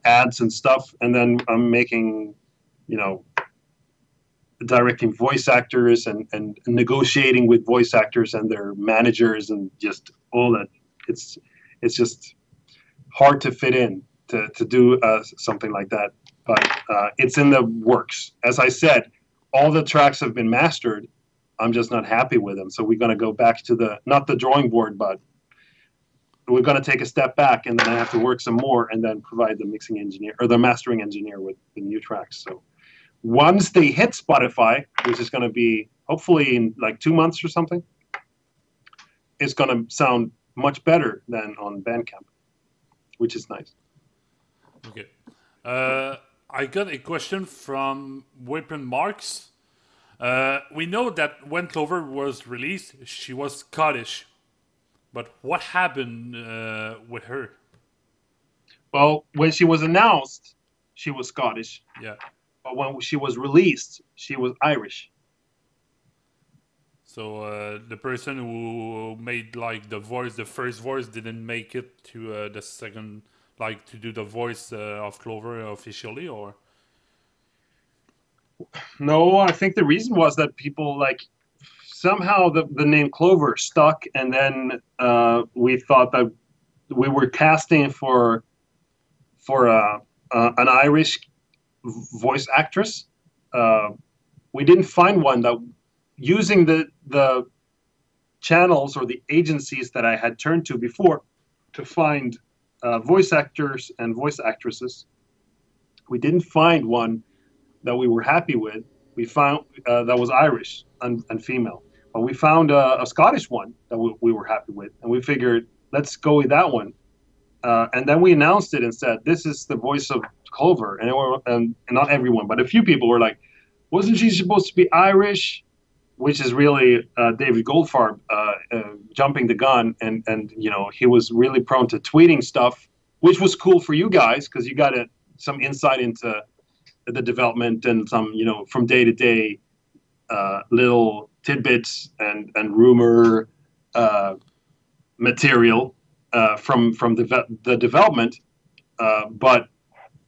Speaker 2: ads and stuff, and then I'm making directing voice actors and negotiating with voice actors and their managers and just all that. It's just hard to fit in to do something like that, but it's in the works. As I said, all the tracks have been mastered. I'm just not happy with them, so we're going to go back to not the drawing board, but we're going to take a step back, and then I have to work some more and then provide the mixing engineer or the mastering engineer with the new tracks. So once they hit Spotify, which is going to be hopefully in like 2 months or something, it's going to sound much better than on Bandcamp, which is nice.
Speaker 1: Okay. I got a question from Weapon Marks. We know that when Clover was released, she was Scottish. But what happened with her?
Speaker 2: Well, when she was announced, she was Scottish.
Speaker 1: Yeah.
Speaker 2: But when she was released, she was Irish.
Speaker 1: So the person who made like the first voice, didn't make it to the second, like to do the voice of Clover officially, or?
Speaker 2: No, I think the reason was that people somehow the name Clover stuck, and then we thought that we were casting for an Irish voice actress. We didn't find one that, using the channels or the agencies that I had turned to before to find voice actors and voice actresses. We didn't find one that we were happy with. We found that was Irish and female. But we found a Scottish one that we were happy with, and we figured, let's go with that one. And then we announced it and said, this is the voice of Clover. And not everyone, but a few people were like, wasn't she supposed to be Irish? Which is really David Goldfarb jumping the gun. And he was really prone to tweeting stuff, which was cool for you guys because you got some insight into the development and some, from day to day little tidbits and rumor material from the development, but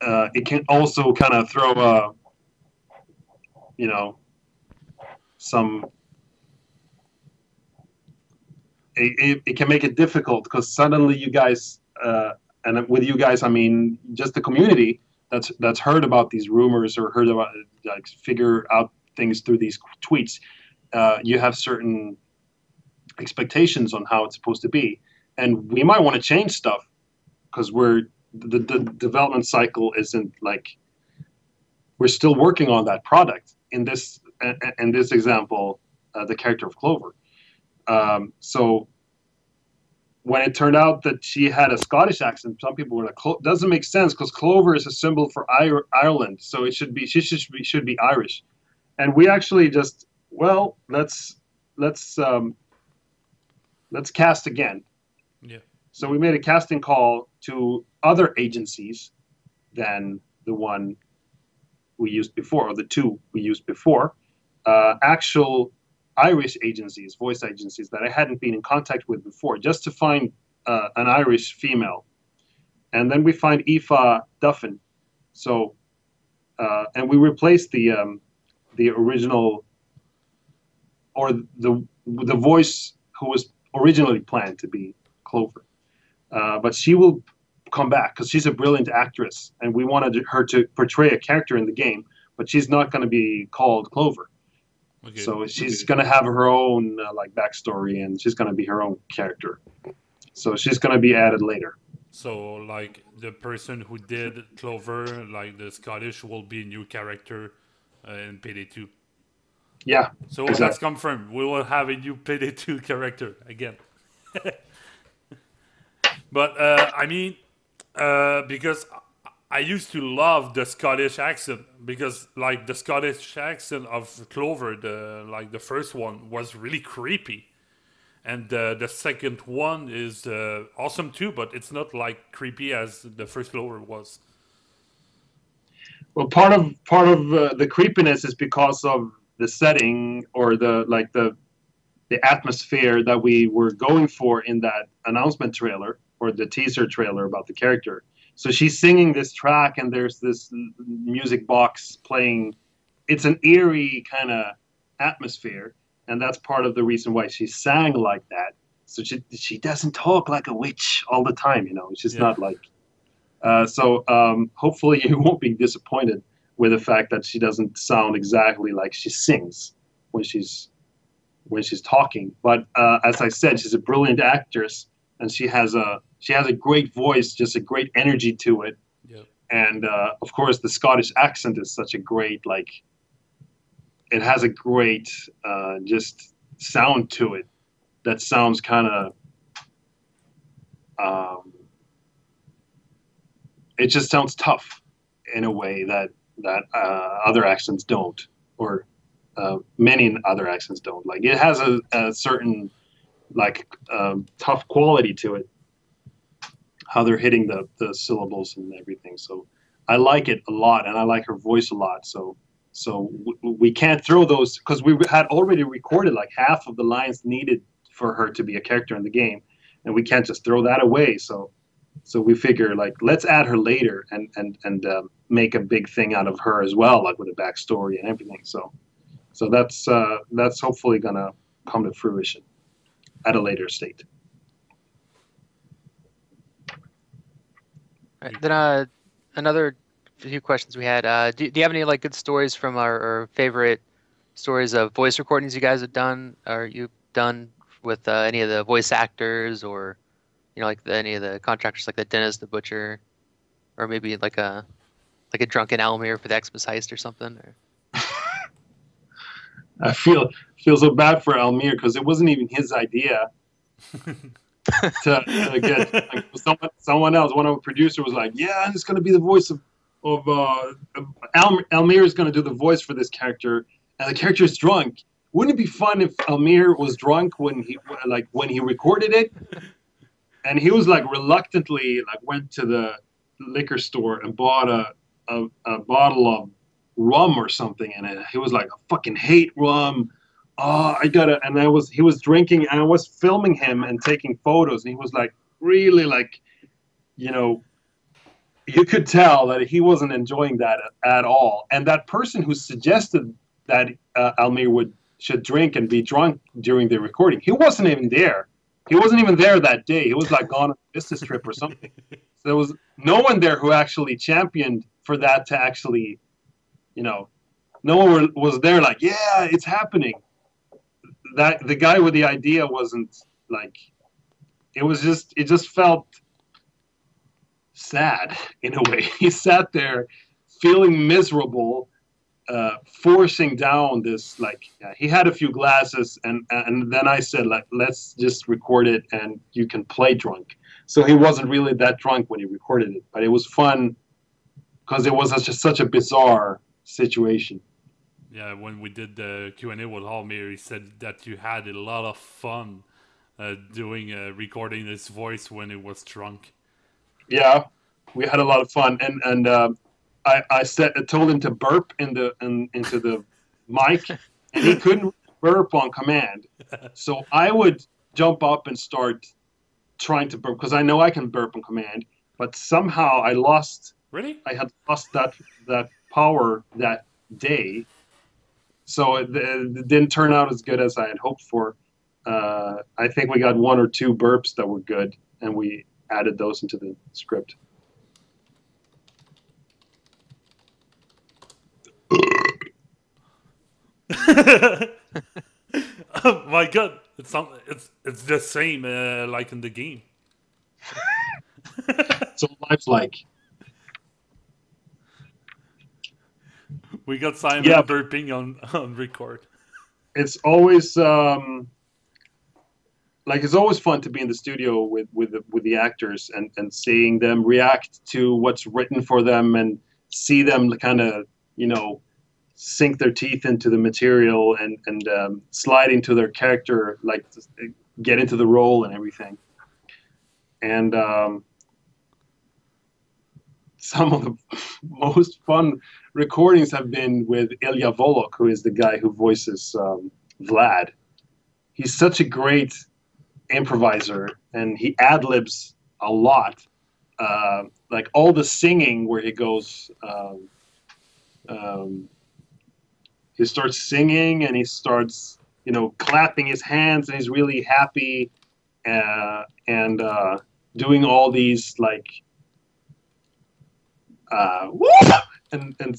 Speaker 2: it can also kind of throw some. It can make it difficult because suddenly you guys, and with you guys I mean just the community that's heard about these rumors or heard about figure out things through these tweets. You have certain expectations on how it's supposed to be, and we might want to change stuff because the development cycle isn't we're still working on that product. In this example, the character of Clover. So when it turned out that she had a Scottish accent, some people were like, "Doesn't make sense because Clover is a symbol for Ireland, so she should be Irish." And we actually just, well, let's cast again.
Speaker 1: Yeah.
Speaker 2: So we made a casting call to other agencies than the one we used before, or the two we used before, actual Irish agencies, voice agencies that I hadn't been in contact with before, just to find an Irish female. And then we find Aoife Duffin. So, and we replaced the original, or the voice who was originally planned to be Clover. But she will come back because she's a brilliant actress, and we wanted her to portray a character in the game, but she's not going to be called Clover. Okay. So she's going to have her own backstory, and she's going to be her own character. So she's going to be added later.
Speaker 1: So the person who did Clover, the Scottish, will be a new character in Payday 2.
Speaker 2: Yeah.
Speaker 1: So exactly. That's confirmed. We will have a new Payday 2 character again. But because I used to love the Scottish accent, because the Scottish accent of Clover, the first one was really creepy, and the second one is awesome too, but it's not creepy as the first Clover was.
Speaker 2: Well, part of the creepiness is because of the setting or the atmosphere that we were going for in that announcement trailer or the teaser trailer about the character. So she's singing this track, and there's this music box playing. It's an eerie kind of atmosphere, and that's part of the reason why she sang like that. So she doesn't talk like a witch all the time, you know. It's just not like. So hopefully you won't be disappointed with the fact that she doesn't sound exactly like she sings when she's talking. But as I said, she's a brilliant actress, and she has a great voice, just a great energy to it.
Speaker 1: Yep.
Speaker 2: And of course, the Scottish accent is such a great, like, it has a great just sound to it that sounds kind of, it just sounds tough in a way that other accents don't, or many other accents don't. Like, it has a certain, like, tough quality to it, how they're hitting the syllables and everything. So I like it a lot, and I like her voice a lot. So we can't throw those, because we had already recorded like half of the lines needed for her to be a character in the game, and we can't just throw that away. So we figure, like, let's add her later and make a big thing out of her as well, like with a backstory and everything. So that's hopefully gonna come to fruition at a later state.
Speaker 4: Right, then another few questions we had. Do you have any like good stories from our favorite stories of voice recordings you guys have done, or you've done with any of the voice actors, or like any of the contractors, like the dentist, the butcher, or maybe like a drunken Almir for the Xmas heist or something? Or...
Speaker 2: I feel so bad for Almir, because it wasn't even his idea to get, like, someone else. One of the producers was like, "Yeah, it's going to be the voice of Almir is going to do the voice for this character, and the character is drunk. Wouldn't it be fun if Almir was drunk when he recorded it?" And he was like reluctantly went to the liquor store and bought a bottle of rum or something, and he was like, "I fucking hate rum. Oh, I gotta." And he was drinking, and I was filming him and taking photos, and he was like really like, you could tell that he wasn't enjoying that at all. And that person who suggested that Almir should drink and be drunk during the recording, he wasn't even there. He wasn't even there that day. He was like on a business trip or something. So there was no one there who actually championed for that to actually, no one was there like, yeah, it's happening. That the guy with the idea wasn't like, it just felt sad in a way. He sat there feeling miserable, forcing down this, he had a few glasses, and then I said, like, let's just record it and you can play drunk. So he wasn't really that drunk when he recorded it, but it was fun because it was just such a bizarre situation.
Speaker 1: Yeah, when we did the Q&A with Almir, he said that you had a lot of fun recording his voice when he was drunk. Yeah,
Speaker 2: we had a lot of fun, and I told him to burp into the mic, and he couldn't burp on command. So I would jump up and start trying to burp, because I know I can burp on command, but somehow I lost.
Speaker 1: Really?
Speaker 2: I had lost that power that day, so it didn't turn out as good as I had hoped for. I think we got 1 or 2 burps that were good, and we added those into the script.
Speaker 1: Oh my god, it's the same like in the game.
Speaker 2: So life's like.
Speaker 1: We got Simon burping on record.
Speaker 2: It's always it's always fun to be in the studio with the actors and seeing them react to what's written for them, and see them kind of sink their teeth into the material and slide into their character, like get into the role and everything. And some of the most fun recordings have been with Ilya Volok, who is the guy who voices Vlad. He's such a great improviser, and he ad-libs a lot. like all the singing where he goes. He starts singing and he starts, you know, clapping his hands and he's really happy and doing all these like and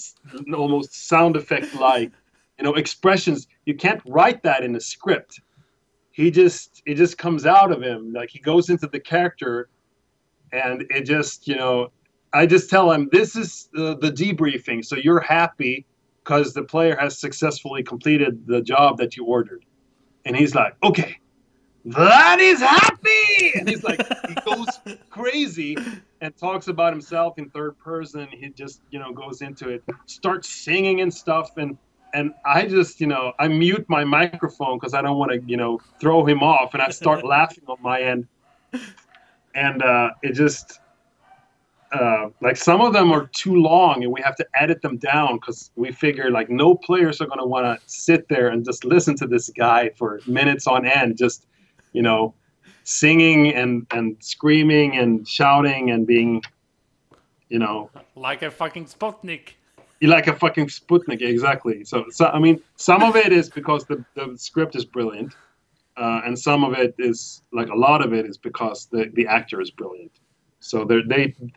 Speaker 2: almost sound effect like, you know, expressions. You can't write that in a script. It just comes out of him. Like he goes into the character and it just, you know, I just tell him this is the debriefing. So you're happy because the player has successfully completed the job that you ordered. And he's like, okay, that is happy. And he's like, he goes crazy and talks about himself in third person. He just, you know, goes into it, starts singing and stuff. And I just, you know, I mute my microphone because I don't want to, you know, throw him off. And I start laughing on my end. And it just, like some of them are too long and we have to edit them down because we figure like no players are going to want to sit there and just listen to this guy for minutes on end, just, you know, singing and screaming and shouting and being, you know,
Speaker 1: like a fucking Sputnik.
Speaker 2: Like a fucking Sputnik, exactly. So I mean, some of it is because the script is brilliant, and some of it is, like a lot of it is because the actor is brilliant. So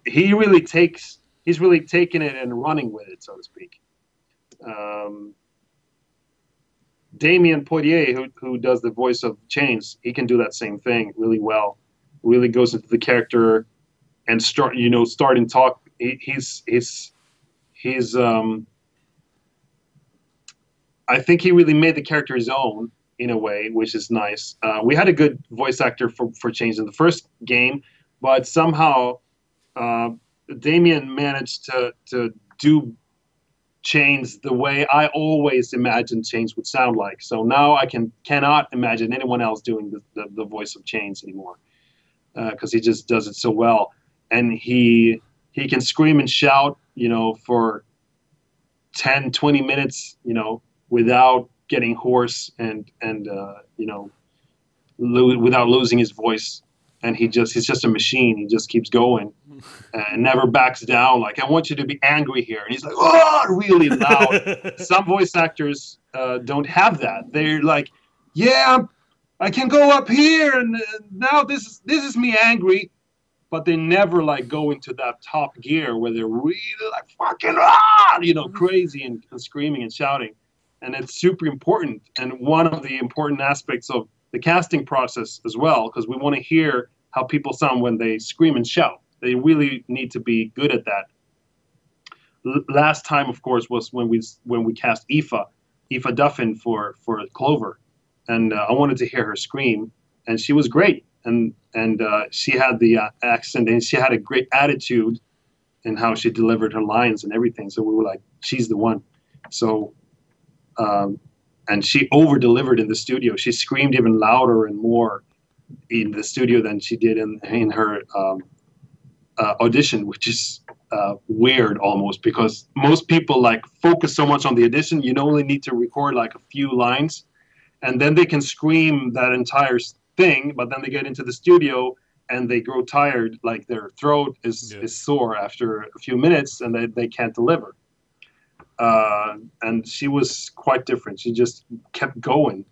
Speaker 2: he's really taken it and running with it, so to speak. Damien Poitier, who does the voice of Chains, he can do that same thing really well. Really goes into the character and start and talk. He's I think he really made the character his own in a way, which is nice. We had a good voice actor for Chains in the first game, but somehow Damien managed to do Chains the way I always imagined Chains would sound like. So now I cannot imagine anyone else doing the voice of Chains anymore, because he just does it so well. And he can scream and shout, you know, for 10, 20 minutes, you know, without getting hoarse and you know, without losing his voice. And he's just a machine. He just keeps going and never backs down. Like, I want you to be angry here. And he's like, oh, really loud. Some voice actors don't have that. They're like, yeah, I can go up here. And now this is me angry. But they never like go into that top gear where they're really like fucking, you know, crazy and screaming and shouting. And it's super important. And one of the important aspects of the casting process as well, because we want to hear how people sound when they scream and shout. They really need to be good at that. Last time, of course, was when we cast Aoife Duffin for Clover, and I wanted to hear her scream, and she was great, and she had the accent, and she had a great attitude in how she delivered her lines and everything. So we were like, she's the one. So. And she over-delivered in the studio. She screamed even louder and more in the studio than she did in her audition, which is weird almost, because most people like focus so much on the audition. You only need to record like a few lines, and then they can scream that entire thing. But then they get into the studio and they grow tired, like their throat is sore after a few minutes, and they can't deliver. And she was quite different. She just kept going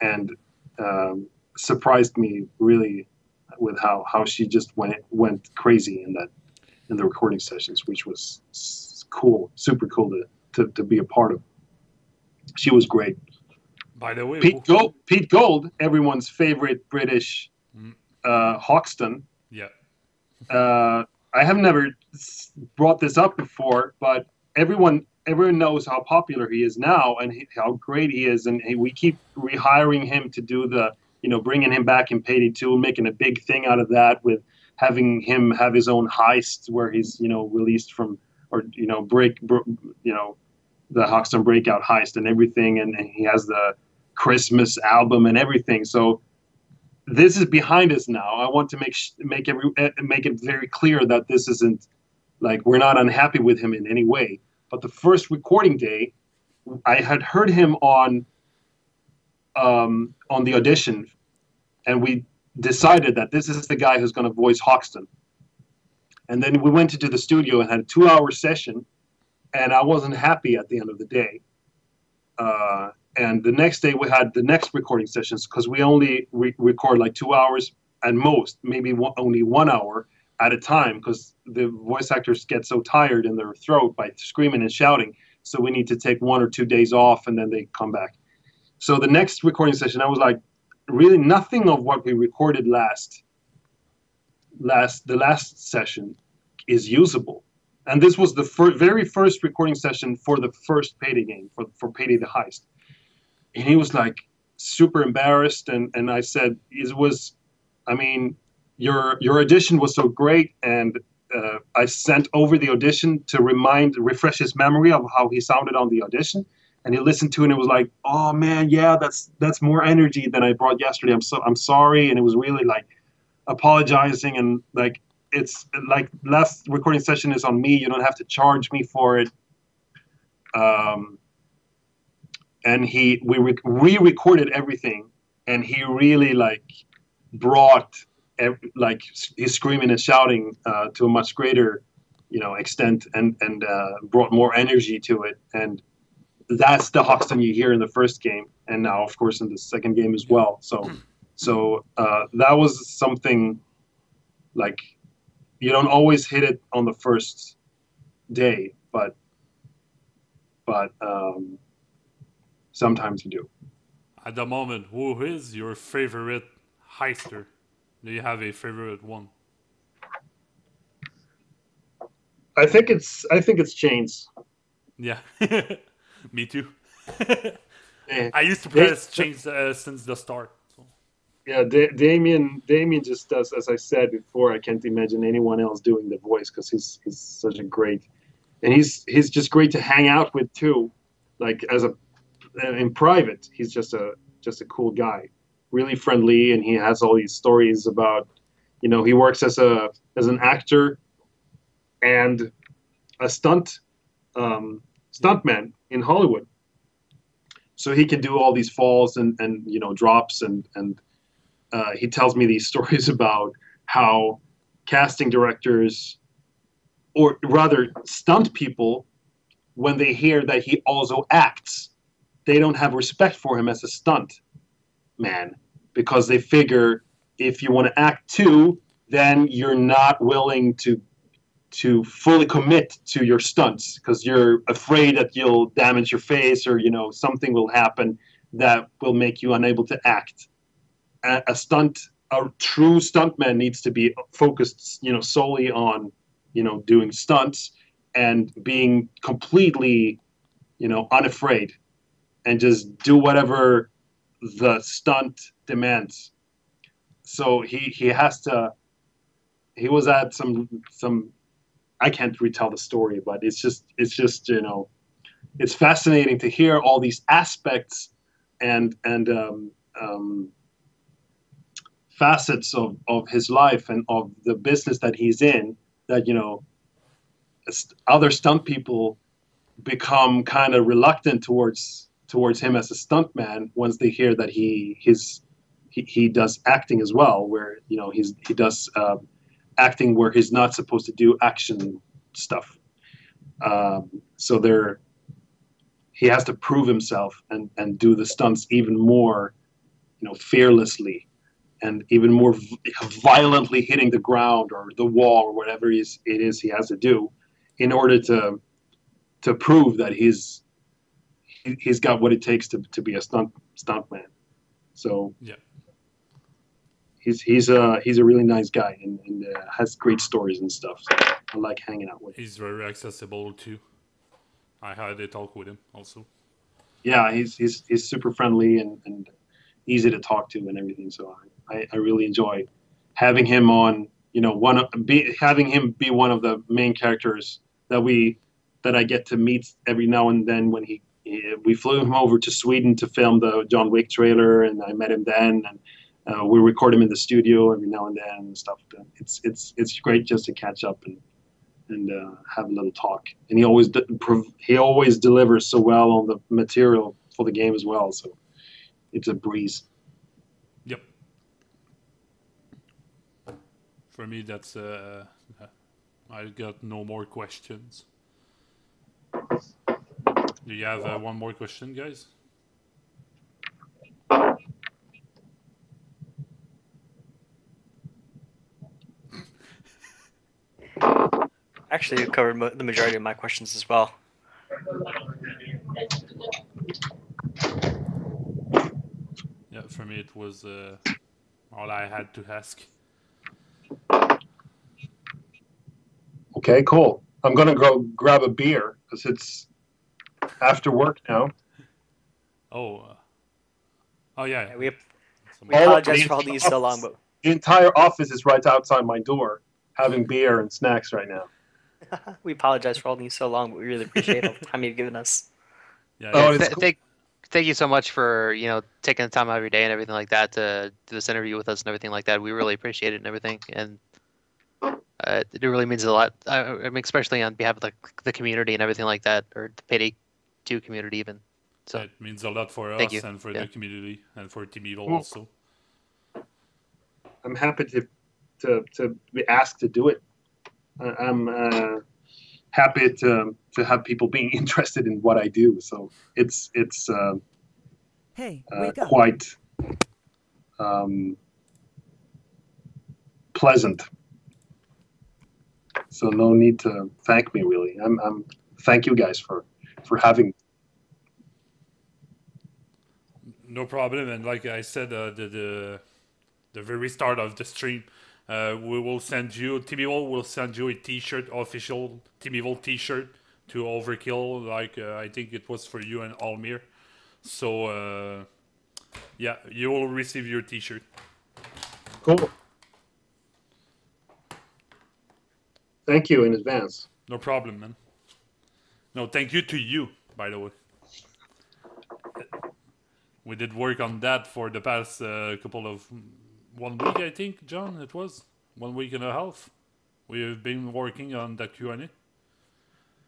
Speaker 2: and surprised me really with how she just went crazy in the recording sessions, which was cool, super cool to be a part of. She was great.
Speaker 1: By the way,
Speaker 2: Pete Gold, everyone's favorite British Hoxton.
Speaker 1: Yeah.
Speaker 2: I have never brought this up before, but everyone knows how popular he is now and how great he is, and we keep rehiring him to do bringing him back in Payday 2, making a big thing out of that, with having him have his own heist where he's, released from, or, the Hoxton Breakout heist and everything, and he has the Christmas album and everything. So this is behind us now. I want to make it very clear that this isn't like we're not unhappy with him in any way. But the first recording day, I had heard him on the audition, and we decided that this is the guy who's going to voice Hoxton. And then we went into the studio and had a 2-hour session, and I wasn't happy at the end of the day. And the next day we had the next recording sessions, because we only record like 2 hours at most, maybe only 1 hour at a time, because the voice actors get so tired in their throat by screaming and shouting. So we need to take 1 or 2 days off, and then they come back. So the next recording session, I was like, really nothing of what we recorded the last session is usable. And this was the very first recording session for the first Payday game, for Payday the Heist. And he was like super embarrassed, and I said, your audition was so great, and I sent over the audition to refresh his memory of how he sounded on the audition. And he listened to it and it was like, oh man, yeah, that's more energy than I brought yesterday. I'm sorry. And it was really like apologizing, and like, it's like, last recording session is on me. You don't have to charge me for it. And we re-recorded everything, and he really like brought like his screaming and shouting to a much greater, extent, and brought more energy to it. And that's the Hoxton you hear in the first game, and now of course in the second game as well. So that was something like, you don't always hit it on the first day, but sometimes you do.
Speaker 1: At the moment, who is your favorite heister? Do you have a favorite one?
Speaker 2: I think it's Chains.
Speaker 1: Yeah, me too.
Speaker 2: Yeah.
Speaker 1: I used to play as Chains since the start. So.
Speaker 2: Yeah, Damien just does, as I said before. I can't imagine anyone else doing the voice, because he's such a great, and he's just great to hang out with too. Like in private, he's just a cool guy, really friendly, and he has all these stories about, he works as an actor and a stuntman in Hollywood. So he can do all these falls and drops, and he tells me these stories about how casting directors, or rather stunt people, when they hear that he also acts, they don't have respect for him as a stunt man, because they figure if you want to act too, then you're not willing to fully commit to your stunts, because you're afraid that you'll damage your face, or something will happen that will make you unable to act. A true stuntman needs to be focused, solely on, doing stunts and being completely, unafraid, and just do whatever the stunt demands. So he was at some. I can't retell the story, but it's just it's fascinating to hear all these aspects and facets of his life and of the business that he's in, that other stunt people become kind of reluctant towards him as a stuntman once they hear that he does acting as well, where he does acting where he's not supposed to do action stuff. So he has to prove himself and do the stunts even more, fearlessly, and even more violently hitting the ground or the wall or whatever it is he has to do, in order to prove that he's got what it takes to be a stuntman. So
Speaker 1: yeah.
Speaker 2: He's a really nice guy, and has great stories and stuff. So I like hanging out with him.
Speaker 1: He's very accessible too. I had a talk with him also.
Speaker 2: Yeah, he's super friendly and easy to talk to and everything. So I really enjoy having him on. Having him be one of the main characters that I get to meet every now and then. When we flew him over to Sweden to film the John Wick trailer, and I met him then, and we record him in the studio every now and then and stuff. It's great just to catch up and have a little talk. And he always delivers so well on the material for the game as well. So it's a breeze.
Speaker 1: Yep. For me, that's I got no more questions. Do you have one more question, guys?
Speaker 3: Actually, you covered the majority of my questions as well.
Speaker 1: Yeah, for me it was all I had to ask.
Speaker 2: Okay, cool. I'm gonna go grab a beer because it's after work now.
Speaker 1: Oh. Oh yeah.
Speaker 3: Yeah, we
Speaker 2: All
Speaker 3: apologize
Speaker 2: the
Speaker 3: for holding you so long, but
Speaker 2: The entire office is right outside my door, having beer and snacks right now.
Speaker 3: we apologize for holding you so long, but we really appreciate all the time you've given us.
Speaker 1: Yeah.
Speaker 2: Oh,
Speaker 1: yeah.
Speaker 2: it's cool.
Speaker 4: Thank you so much for taking the time out of your day and everything like that to do this interview with us and everything like that. We really appreciate it and everything, and it really means a lot. I mean, especially on behalf of the community and everything like that, or the Payday 2 community even. So
Speaker 1: It means a lot for
Speaker 4: thank
Speaker 1: us
Speaker 4: you.
Speaker 1: and for the community and for TeamEvil
Speaker 2: Cool.
Speaker 1: also.
Speaker 2: I'm happy to be asked to do it. I'm happy to have people being interested in what I do. So it's
Speaker 6: Hey, wake up.
Speaker 2: quite pleasant. So no need to thank me really. I'm thank you guys for having me.
Speaker 1: No problem. And like I said, the very start of the stream, we will send you, TeamEvil will send you a t-shirt, official TeamEvil t-shirt to Overkill, like I think it was for you and Almir. So yeah, you will receive your t-shirt.
Speaker 2: Cool. Thank you in advance.
Speaker 1: No problem, man. No, thank you to you, by the way. We did work on that for the past couple of 1 week, I think, John. It was 1 week and a half. We've been working on that QnA.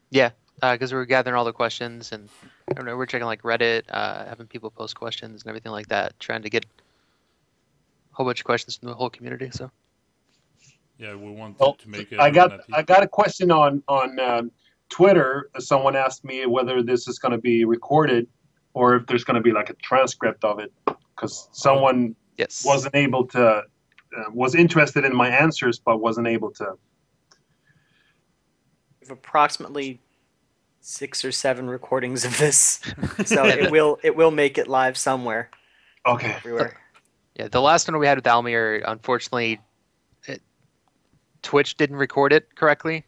Speaker 4: Yeah, because we were gathering all the questions, and I don't know, we're checking like Reddit, having people post questions and everything like that, trying to get a whole bunch of questions from the whole community. So
Speaker 1: Yeah, we wanted
Speaker 2: Well,
Speaker 1: to make
Speaker 2: I
Speaker 1: everyone happy.
Speaker 2: got a question on Twitter. Someone asked me whether this is going to be recorded or if there's going to be like a transcript of it, because someone
Speaker 4: yes,
Speaker 2: wasn't able to was interested in my answers but wasn't able to.
Speaker 3: We have approximately 6 or 7 recordings of this, so it will make it live somewhere.
Speaker 2: Okay.
Speaker 3: Everywhere.
Speaker 4: Yeah, the last one we had with Almir, unfortunately, Twitch didn't record it correctly,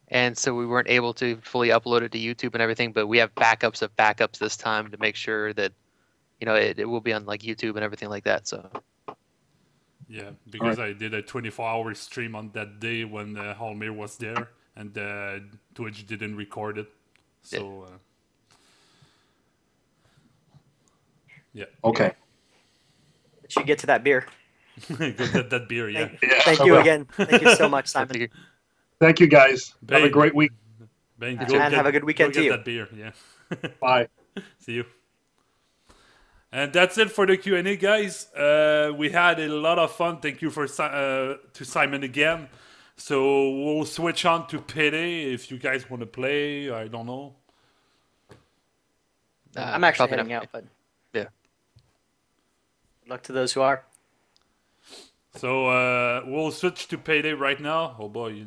Speaker 4: and so we weren't able to fully upload it to YouTube and everything. But we have backups of backups this time to make sure that it will be on like YouTube and everything like that. So
Speaker 1: Yeah, because I did a 24-hour stream on that day when Almir was there, and Twitch didn't record it. So yeah.
Speaker 2: Okay.
Speaker 3: Let you get to that beer.
Speaker 1: Go get that beer, yeah.
Speaker 3: Thank you again. Thank you so much, Simon.
Speaker 2: Thank you guys. Have a
Speaker 1: Bane.
Speaker 2: great week.
Speaker 1: Bane,
Speaker 3: And have a good weekend
Speaker 1: go
Speaker 3: to
Speaker 1: get
Speaker 3: you.
Speaker 1: that beer, yeah.
Speaker 2: Bye.
Speaker 1: See you. And that's it for the Q&A, guys. We had a lot of fun. Thank you for to Simon again. So we'll switch on to Payday if you guys want to play. I don't know.
Speaker 3: I'm actually
Speaker 4: probably
Speaker 3: heading
Speaker 4: not.
Speaker 3: out, but
Speaker 4: Yeah.
Speaker 3: good luck to those who are.
Speaker 1: So we'll switch to Payday right now. Oh boy,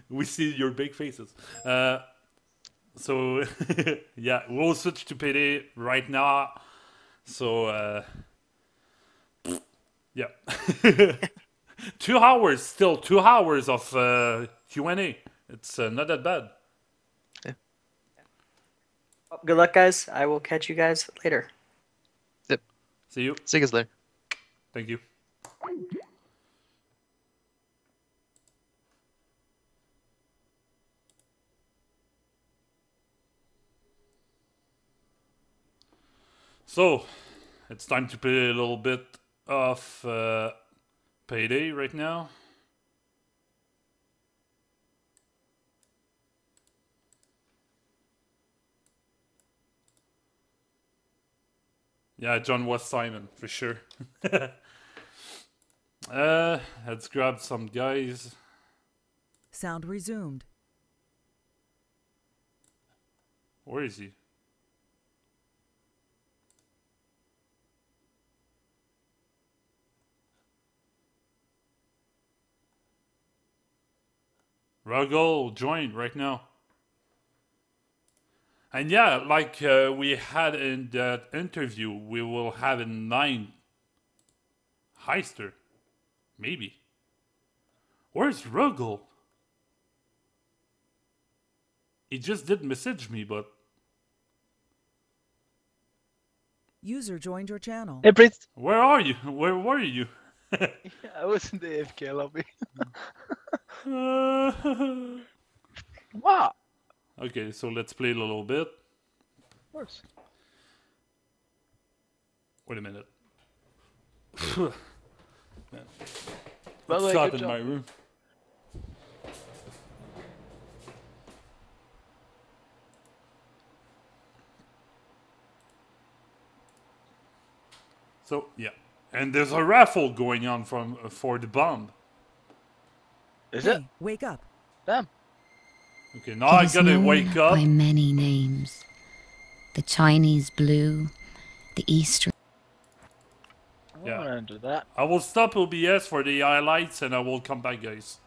Speaker 1: we see your big faces. So yeah, we'll switch to Payday right now. So yeah, 2 hours still. 2 hours of Q&A. It's not that bad.
Speaker 3: Well, good luck, guys. I will catch you guys later.
Speaker 4: Yep.
Speaker 1: See you.
Speaker 4: See you guys later.
Speaker 1: Thank you. So, it's time to play a little bit of Payday right now. Yeah, John was Simon, for sure. Let's grab some guys.
Speaker 6: Sound resumed.
Speaker 1: Where is he? Ruggle, join right now. And yeah, like we had in that interview, we will have a 9 heister. Maybe. Where's Ruggle? He just did message me, but...
Speaker 6: User joined your channel.
Speaker 7: Hey, Prince.
Speaker 1: Where are you? Where were you?
Speaker 7: I was in the AFK lobby. Wow.
Speaker 1: Okay, so let's play a little bit.
Speaker 7: Of course.
Speaker 1: Wait a minute.
Speaker 7: By the way,
Speaker 1: Shot
Speaker 7: good
Speaker 1: in my
Speaker 7: job.
Speaker 1: room. So yeah, and there's a raffle going on for the bomb.
Speaker 7: Is it?
Speaker 6: Hey, wake up.
Speaker 7: Damn.
Speaker 1: Okay, now I gotta wake up.
Speaker 8: By many names. The Chinese blue, the Eastern.
Speaker 7: I want to do that.
Speaker 1: I will stop OBS for the highlights and I will come back, guys.